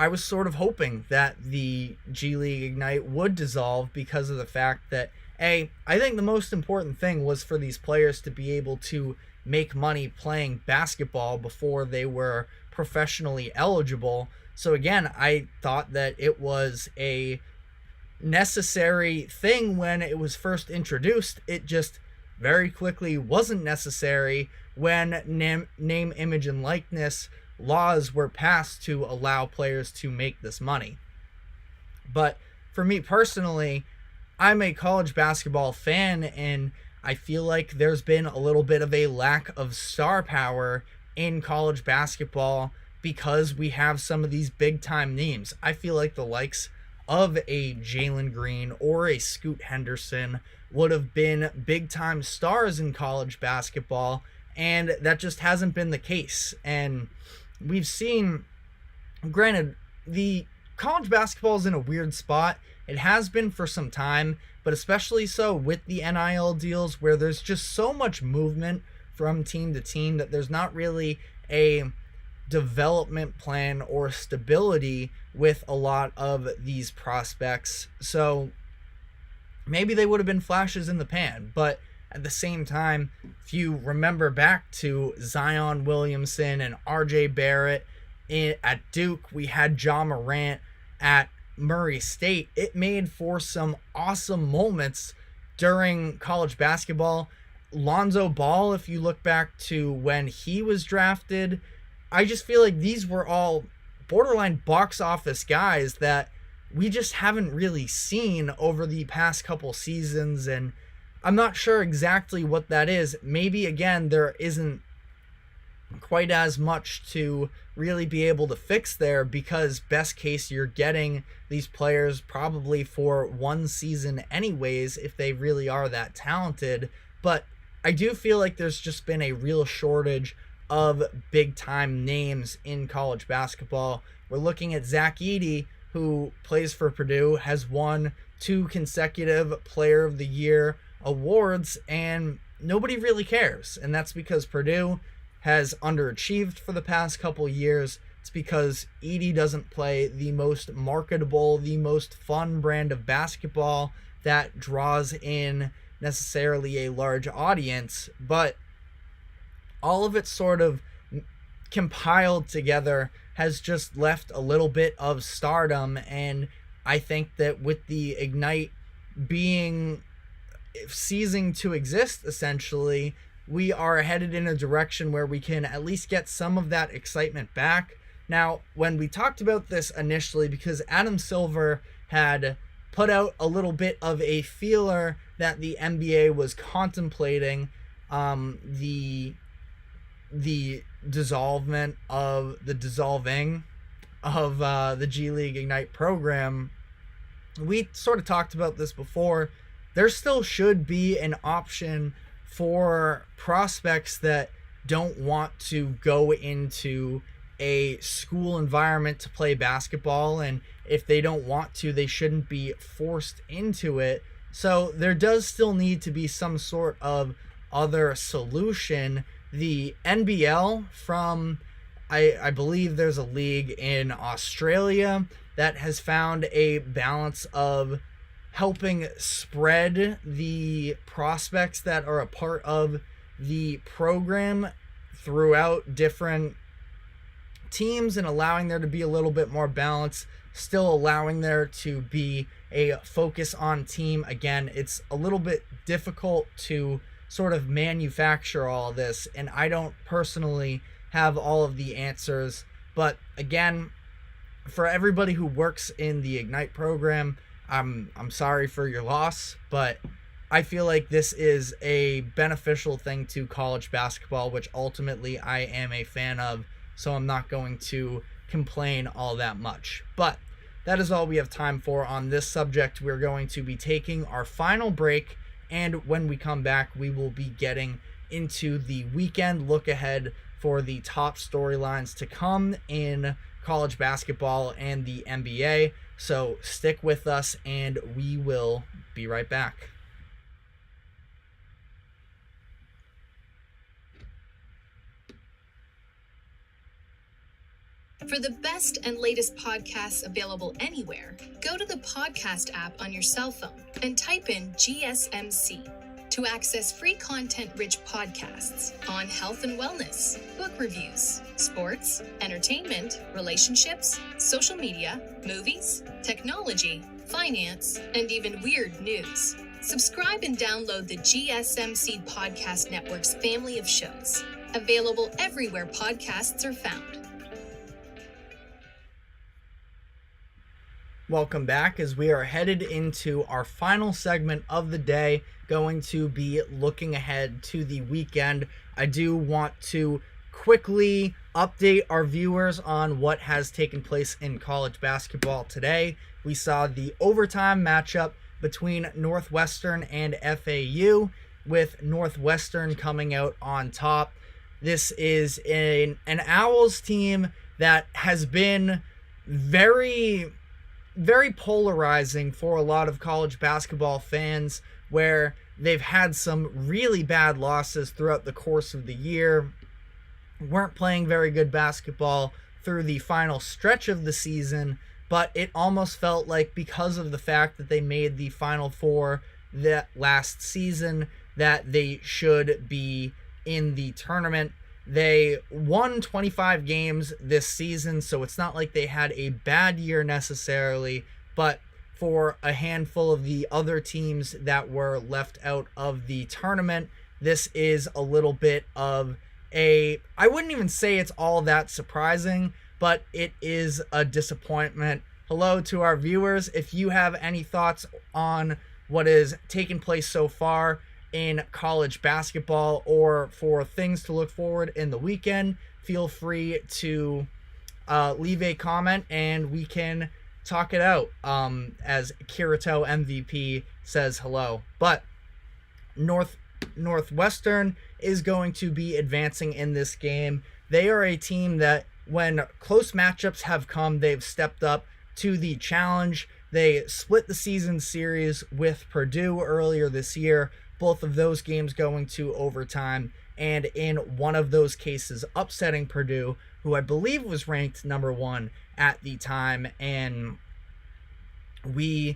was sort of hoping that the G League Ignite would dissolve because of the fact that, I think the most important thing was for these players to be able to make money playing basketball before they were professionally eligible. So again, I thought that it was a necessary thing when it was first introduced. It just very quickly wasn't necessary when name, image, and likeness laws were passed to allow players to make this money. But for me personally, I'm a college basketball fan, and I feel like there's been a little bit of a lack of star power in college basketball because we have some of these big time names. I feel like the likes of a Jalen Green or a Scoot Henderson would have been big time stars in college basketball, and that just hasn't been the case. And we've seen, granted, the college basketball is in a weird spot. It has been for some time, but especially so with the NIL deals, where there's just so much movement from team to team that there's not really a development plan or stability with a lot of these prospects. So maybe they would have been flashes in the pan, but at the same time, if you remember back to Zion Williamson and RJ Barrett at Duke, we had John Morant at Murray State. It made for some awesome moments during college basketball. Lonzo Ball, if you look back to when he was drafted, I just feel like these were all borderline box office guys that we just haven't really seen over the past couple seasons, and I'm not sure exactly what that is. Maybe, again, there isn't quite as much to really be able to fix there, because best case you're getting these players probably for one season anyways if they really are that talented. But I do feel like there's just been a real shortage of big time names in college basketball. We're looking at Zach Edey, who plays for Purdue, has won 2 consecutive Player of the Year awards, and nobody really cares. And that's because Purdue has underachieved for the past couple years. It's because Edey doesn't play the most marketable, the most fun brand of basketball that draws in necessarily a large audience. But all of it sort of compiled together has just left a little bit of stardom. And I think that with the Ignite ceasing to exist, essentially, we are headed in a direction where we can at least get some of that excitement back. Now, when we talked about this initially, because Adam Silver had put out a little bit of a feeler that the NBA was contemplating the dissolving of the G League Ignite program, we sort of talked about this before. There still should be an option for prospects that don't want to go into a school environment to play basketball, and if they don't want to, they shouldn't be forced into it. So there does still need to be some sort of other solution. The NBL I believe there's a league in Australia that has found a balance of helping spread the prospects that are a part of the program throughout different teams and allowing there to be a little bit more balance, still allowing there to be a focus on team. Again, it's a little bit difficult to sort of manufacture all of this, and I don't personally have all of the answers. But again, for everybody who works in the Ignite program, I'm sorry for your loss, but I feel like this is a beneficial thing to college basketball, which ultimately I am a fan of, so I'm not going to complain all that much. But that is all we have time for on this subject. We're going to be taking our final break, and when we come back, we will be getting into the weekend look ahead for the top storylines to come in college basketball and the NBA. So stick with us, and we will be right back. For the best and latest podcasts available anywhere, go to the podcast app on your cell phone and type in GSMC to access free content-rich podcasts on health and wellness, book reviews, sports, entertainment, relationships, social media, movies, technology, finance, and even weird news. Subscribe and download the GSMC Podcast Network's family of shows, available everywhere podcasts are found. Welcome back, as we are headed into our final segment of the day, going to be looking ahead to the weekend. I do want to quickly update our viewers on what has taken place in college basketball today. We saw the overtime matchup between Northwestern and FAU, with Northwestern coming out on top. This is an Owls team that has been very polarizing for a lot of college basketball fans, where they've had some really bad losses throughout the course of the year, weren't playing very good basketball through the final stretch of the season, but it almost felt like, because of the fact that they made the Final Four that last season, that they should be in the tournament. They won 25 games this season, so it's not like they had a bad year necessarily, but for a handful of the other teams that were left out of the tournament, this is a little bit of I wouldn't even say it's all that surprising, but it is a disappointment. Hello to our viewers. If you have any thoughts on what has taken place so far in college basketball, or for things to look forward in the weekend, feel free to leave a comment and we can talk it out, as Kirito MVP says hello. But Northwestern is going to be advancing in this game. They are a team that, when close matchups have come, they've stepped up to the challenge. They split the season series with Purdue earlier this year, both of those games going to overtime, and in one of those cases upsetting Purdue, who I believe was ranked number 1 at the time. And we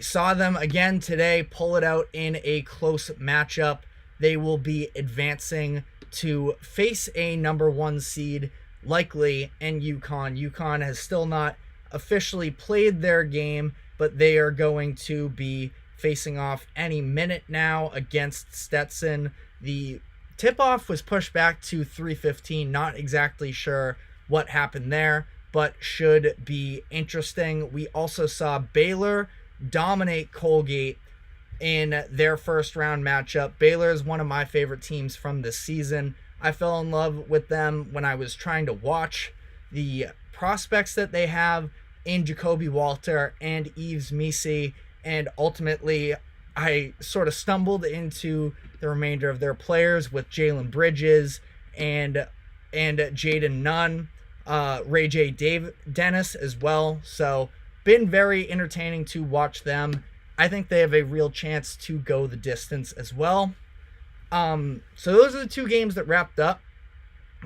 saw them again today pull it out in a close matchup. They will be advancing to face a number 1 seed, likely, in UConn. UConn has still not officially played their game, but they are going to be facing off any minute now against Stetson. The tip-off was pushed back to 3:15. Not exactly sure what happened there, but should be interesting. We also saw Baylor dominate Colgate in their first round matchup. Baylor is one of my favorite teams from this season. I fell in love with them when I was trying to watch the prospects that they have in Jacoby Walter and Yves Missi, and ultimately I sort of stumbled into the remainder of their players with Jalen Bridges and Jaden Nunn, Ray J. Dennis as well. So been very entertaining to watch them. I think they have a real chance to go the distance as well. So those are the two games that wrapped up.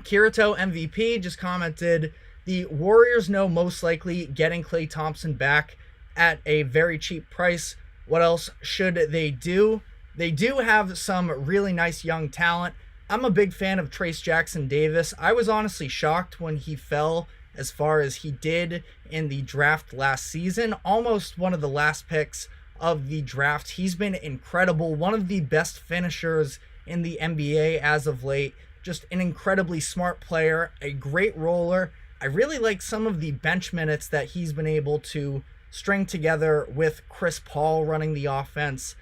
Kirito MVP just commented, the Warriors know most likely getting Klay Thompson back at a very cheap price. What else should they do? They do have some really nice young talent. I'm a big fan of Trace Jackson Davis. I was honestly shocked when he fell as far as he did in the draft last season. Almost one of the last picks of the draft. He's been incredible. One of the best finishers in the NBA as of late. Just an incredibly smart player, a great roller. I really like some of the bench minutes that he's been able to string together with Chris Paul running the offense.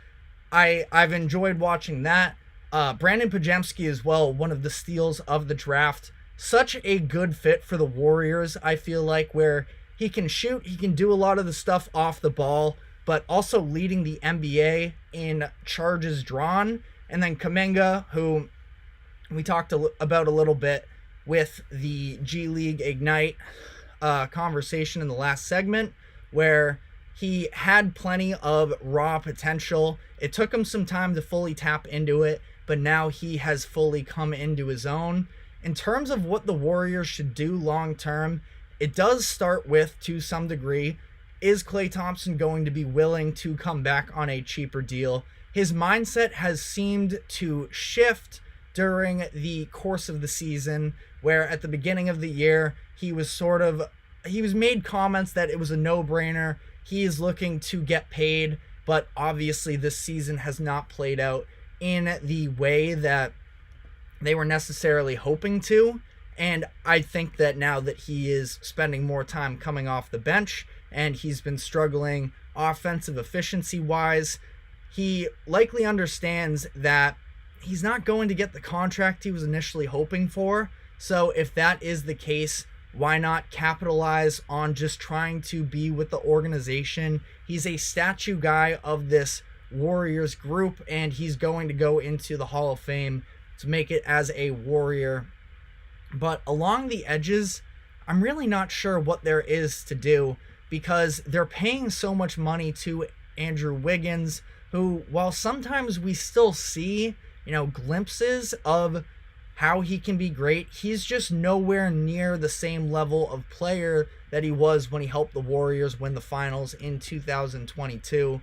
I've enjoyed watching that. Brandon Pajemski as well, one of the steals of the draft. Such a good fit for the Warriors, I feel like, where he can shoot, he can do a lot of the stuff off the ball, but also leading the NBA in charges drawn. And then Kuminga, who we talked about a little bit with the G League Ignite conversation in the last segment, where he had plenty of raw potential. It took him some time to fully tap into it, but now he has fully come into his own. In terms of what the Warriors should do long term, it does start with, to some degree, is Klay Thompson going to be willing to come back on a cheaper deal? His mindset has seemed to shift during the course of the season, where at the beginning of the year, he was made comments that it was a no-brainer. He is looking to get paid, but obviously this season has not played out in the way that they were necessarily hoping to. And I think that now that he is spending more time coming off the bench and he's been struggling offensive efficiency-wise, he likely understands that he's not going to get the contract he was initially hoping for. So if that is the case, why not capitalize on just trying to be with the organization? He's a statue guy of this Warriors group, and he's going to go into the Hall of Fame to make it as a Warrior. But along the edges, I'm really not sure what there is to do, because they're paying so much money to Andrew Wiggins, who, while sometimes we still see, glimpses of how he can be great, he's just nowhere near the same level of player that he was when he helped the Warriors win the finals in 2022.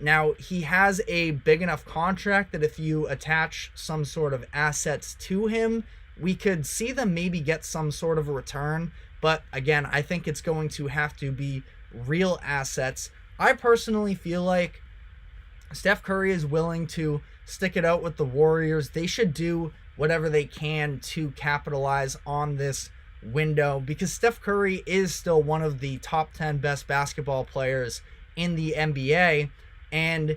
Now, he has a big enough contract that if you attach some sort of assets to him, we could see them maybe get some sort of a return. But again, I think it's going to have to be real assets. I personally feel like Steph Curry is willing to stick it out with the Warriors. They should do whatever they can to capitalize on this window, because Steph Curry is still one of the top 10 best basketball players in the NBA, and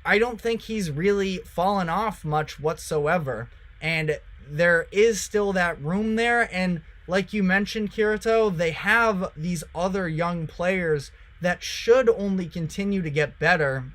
I don't think he's really fallen off much whatsoever. And there is still that room there, and like you mentioned, Kirito, they have these other young players that should only continue to get better.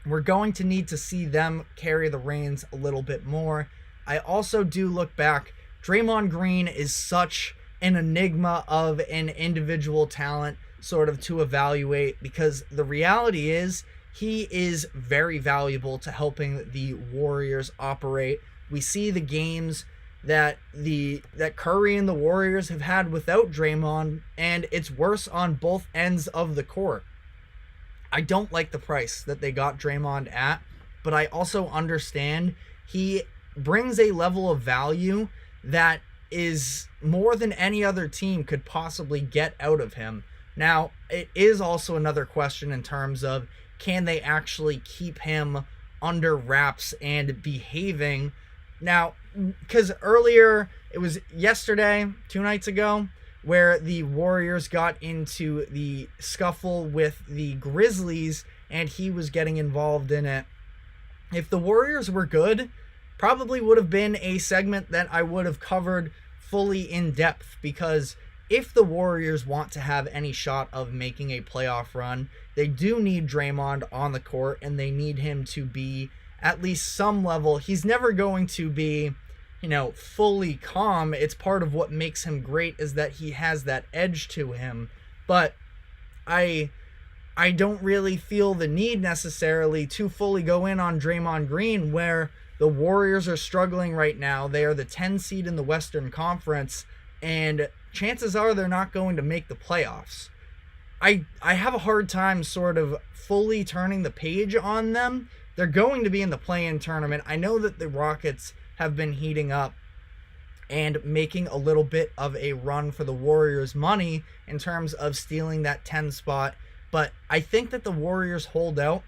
We're going to need to see them carry the reins a little bit more. I also do look back, Draymond Green is such an enigma of an individual talent sort of to evaluate, because the reality is he is very valuable to helping the Warriors operate. We see the games that Curry and the Warriors have had without Draymond, and it's worse on both ends of the court. I don't like the price that they got Draymond at, but I also understand he brings a level of value that is more than any other team could possibly get out of him. Now, it is also another question in terms of, can they actually keep him under wraps and behaving? Now, because earlier, it was yesterday, 2 nights ago, where the Warriors got into the scuffle with the Grizzlies, and he was getting involved in it. If the Warriors were good, probably would have been a segment that I would have covered fully in depth, because if the Warriors want to have any shot of making a playoff run, they do need Draymond on the court, and they need him to be at least some level. He's never going to be, fully calm. It's part of what makes him great, is that he has that edge to him. But I don't really feel the need necessarily to fully go in on Draymond Green, where the Warriors are struggling right now. They are the 10 seed in the Western Conference, and chances are they're not going to make the playoffs. I have a hard time sort of fully turning the page on them. They're going to be in the play-in tournament. I know that the Rockets have been heating up and making a little bit of a run for the Warriors' money in terms of stealing that 10 spot, but I think that the Warriors hold out.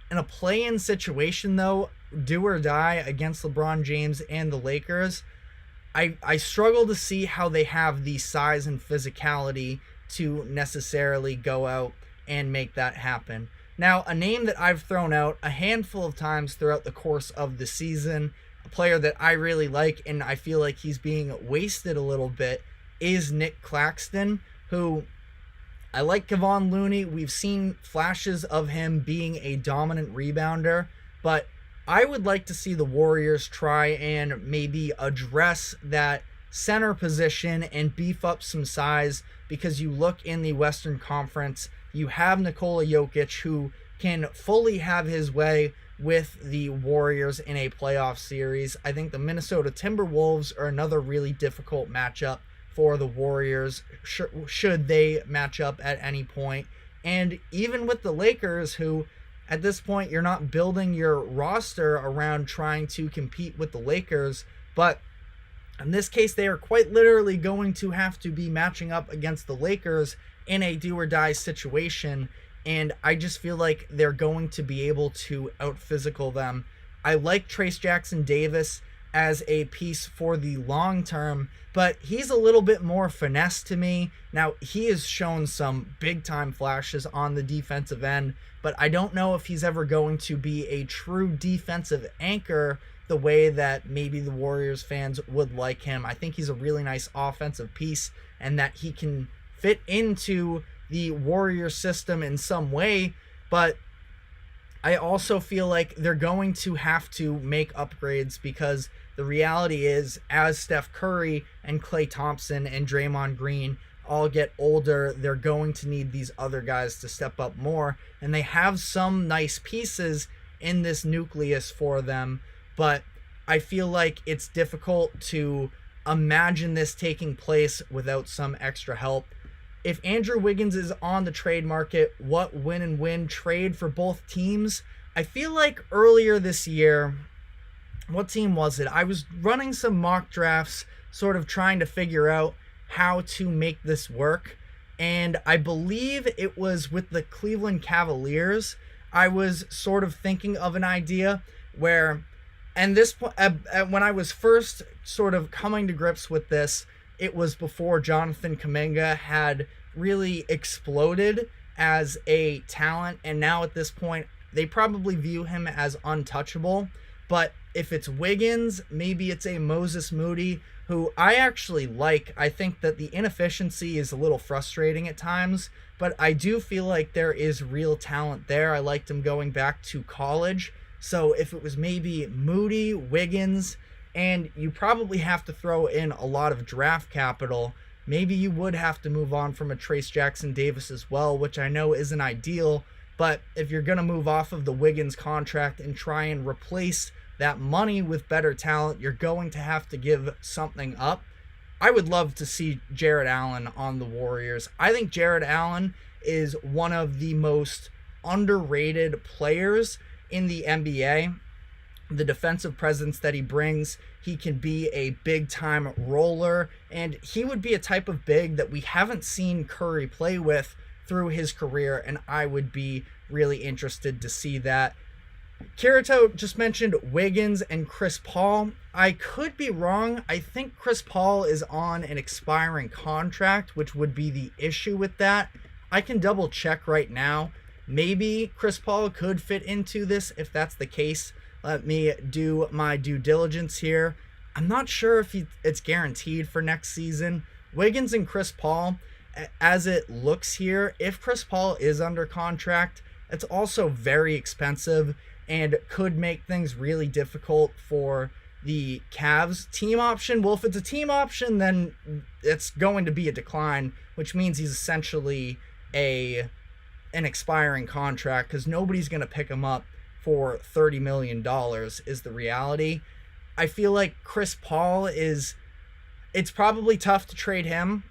In a play-in situation, though, do or die against LeBron James and the Lakers, I struggle to see how they have the size and physicality to necessarily go out and make that happen. Now, a name that I've thrown out a handful of times throughout the course of the season, a player that I really like and I feel like he's being wasted a little bit, is Nick Claxton, who I like Kevon Looney. We've seen flashes of him being a dominant rebounder, but I would like to see the Warriors try and maybe address that center position and beef up some size, because you look in the Western Conference, you have Nikola Jokic, who can fully have his way with the Warriors in a playoff series. I think the Minnesota Timberwolves are another really difficult matchup for the Warriors, should they match up at any point. And even with the Lakers, who at this point you're not building your roster around trying to compete with the Lakers, but in this case they are quite literally going to have to be matching up against the Lakers in a do or die situation, and I just feel like they're going to be able to out-physical them. I like Trayce Jackson-Davis as a piece for the long term, but he's a little bit more finesse to me. Now, he has shown some big-time flashes on the defensive end, but I don't know if he's ever going to be a true defensive anchor the way that maybe the Warriors fans would like him. I think he's a really nice offensive piece, and that he can fit into the Warriors system in some way, but I also feel like they're going to have to make upgrades, because the reality is, as Steph Curry and Klay Thompson and Draymond Green all get older, they're going to need these other guys to step up more, and they have some nice pieces in this nucleus for them, but I feel like it's difficult to imagine this taking place without some extra help. If Andrew Wiggins is on the trade market, what win-and-win trade for both teams? I feel like earlier this year, what team was it? I was running some mock drafts, sort of trying to figure out how to make this work, and I believe it was with the Cleveland Cavaliers. I was sort of thinking of an idea where, and this, when I was first sort of coming to grips with this, it was before Jonathan Kuminga had really exploded as a talent, and now at this point, they probably view him as untouchable. But if it's Wiggins, maybe it's a Moses Moody, who I actually like. I think that the inefficiency is a little frustrating at times, but I do feel like there is real talent there. I liked him going back to college. So if it was maybe Moody, Wiggins, and you probably have to throw in a lot of draft capital, maybe you would have to move on from a Trayce Jackson-Davis as well, which I know isn't ideal, but if you're going to move off of the Wiggins contract and try and replace that money with better talent, you're going to have to give something up. I would love to see Jarrett Allen on the Warriors. I think Jarrett Allen is one of the most underrated players in the NBA. The defensive presence that he brings, he can be a big-time roller, and he would be a type of big that we haven't seen Curry play with through his career, and I would be really interested to see that. Kirito just mentioned Wiggins and Chris Paul. I could be wrong. I think Chris Paul is on an expiring contract, which would be the issue with that. I can double check right now. Maybe Chris Paul could fit into this. If that's the case, let me do my due diligence here. I'm not sure if it's guaranteed for next season. Wiggins and Chris Paul, as it looks here, if Chris Paul is under contract, it's also very expensive and could make things really difficult for the Cavs. Team option, well, if it's a team option, then it's going to be a decline, which means he's essentially an expiring contract, because nobody's going to pick him up for $30 million is the reality. I feel like Chris Paul it's probably tough to trade him.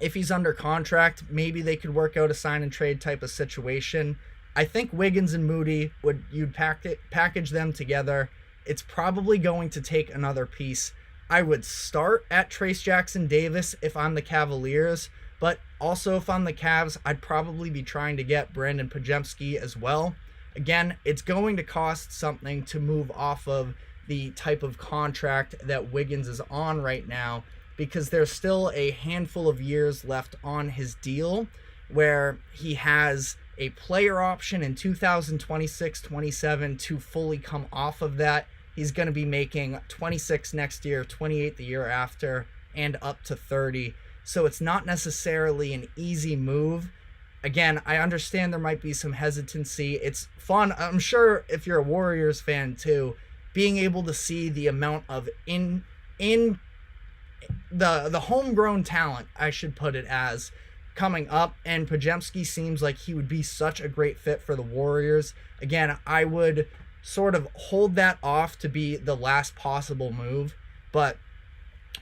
If he's under contract, maybe they could work out a sign and trade type of situation. I think Wiggins and Moody, you'd package them together. It's probably going to take another piece. I would start at Trayce Jackson-Davis if I'm the Cavaliers, but also if I'm the Cavs, I'd probably be trying to get Brandon Podziemski as well. Again, it's going to cost something to move off of the type of contract that Wiggins is on right now, because there's still a handful of years left on his deal where he has a player option in 2026-27 to fully come off of that. He's going to be making 26 next year, 28 the year after, and up to 30. so it's not necessarily an easy move. Again, I understand there might be some hesitancy. It's fun. I'm sure if you're a Warriors fan too, being able to see the amount of in the homegrown talent, I should put it as, coming up, and Podziemski seems like he would be such a great fit for the Warriors. Again, I would sort of hold that off to be the last possible move, but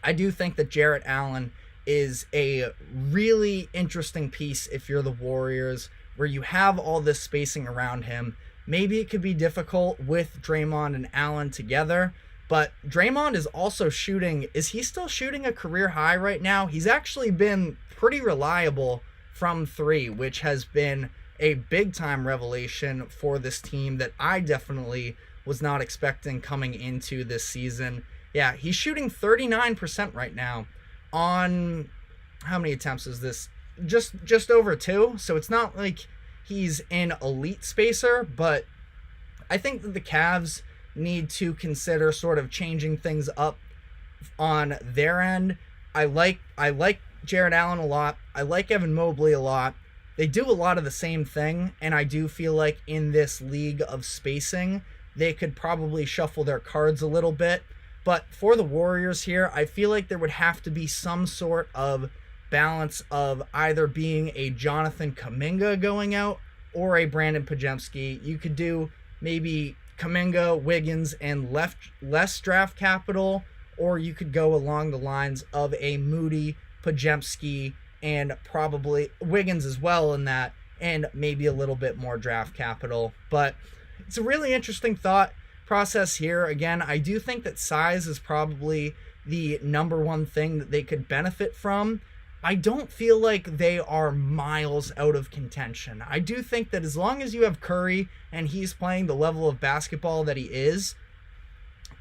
I do think that Jarrett Allen is a really interesting piece if you're the Warriors, where you have all this spacing around him. Maybe it could be difficult with Draymond and Allen together, but Draymond is also shooting. Is he still shooting a career high right now? He's actually been pretty reliable from three, which has been a big time revelation for this team that I definitely was not expecting coming into this season. Yeah, he's shooting 39% right now on, how many attempts is this? Just over 2. So it's not like he's an elite spacer, but I think that the Cavs need to consider sort of changing things up on their end. I like Jarrett Allen a lot. I like Evan Mobley a lot. They do a lot of the same thing, and I do feel like in this league of spacing, they could probably shuffle their cards a little bit. But for the Warriors here, I feel like there would have to be some sort of balance of either being a Jonathan Kuminga going out or a Brandon Podziemski. You could do maybe Kuminga, Wiggins, and less draft capital, or you could go along the lines of a Moody, Podziemski, and probably Wiggins as well in that, and maybe a little bit more draft capital. But it's a really interesting thought process here. Again, I do think that size is probably the number one thing that they could benefit from. I don't feel like they are miles out of contention. I do think that as long as you have Curry and he's playing the level of basketball that he is,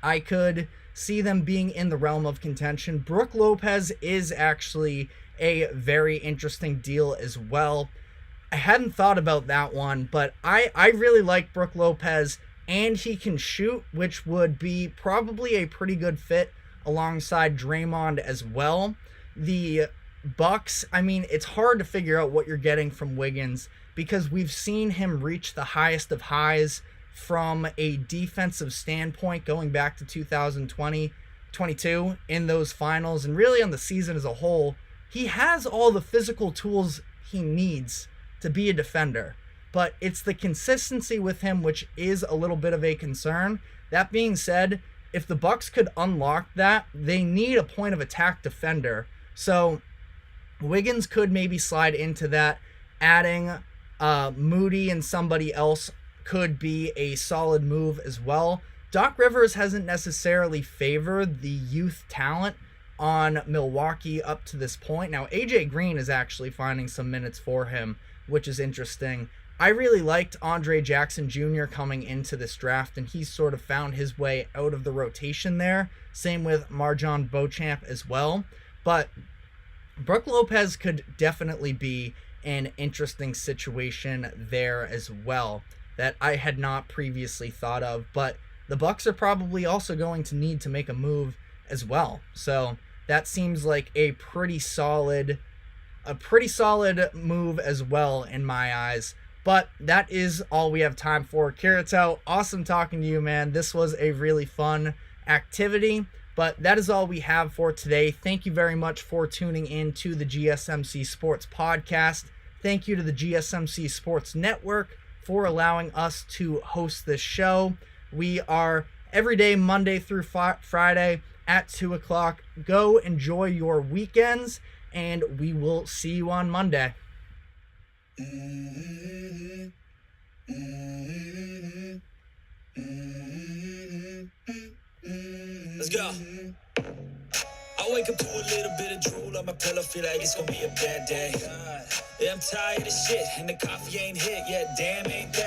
I could see them being in the realm of contention. Brook Lopez is actually a very interesting deal as well. I hadn't thought about that one, but I really like Brook Lopez, and he can shoot, which would be probably a pretty good fit alongside Draymond as well. The Bucks, I mean, it's hard to figure out what you're getting from Wiggins because we've seen him reach the highest of highs from a defensive standpoint going back to 2020-22 in those finals, and really on the season as a whole. He has all the physical tools he needs to be a defender, but it's the consistency with him which is a little bit of a concern. That being said, if the Bucks could unlock that, they need a point of attack defender. So Wiggins could maybe slide into that. Adding Moody and somebody else could be a solid move as well. Doc Rivers hasn't necessarily favored the youth talent on Milwaukee up to this point. Now, AJ Green is actually finding some minutes for him, which is interesting. I really liked Andre Jackson Jr. coming into this draft, and he's sort of found his way out of the rotation there. Same with Marjon Beauchamp as well. But Brook Lopez could definitely be an interesting situation there as well that I had not previously thought of. But the Bucks are probably also going to need to make a move as well. So that seems like a pretty solid move as well in my eyes. But that is all we have time for. Kirito, awesome talking to you, man. This was a really fun activity. But that is all we have for today. Thank you very much for tuning in to the GSMC Sports Podcast. Thank you to the GSMC Sports Network for allowing us to host this show. We are every day, Monday through Friday at 2 o'clock. Go enjoy your weekends, and we will see you on Monday. Let's go. I wake up to a little bit of drool on my pillow, feel like it's gonna be a bad day. Yeah, I'm tired of shit, and the coffee ain't hit yet, damn ain't that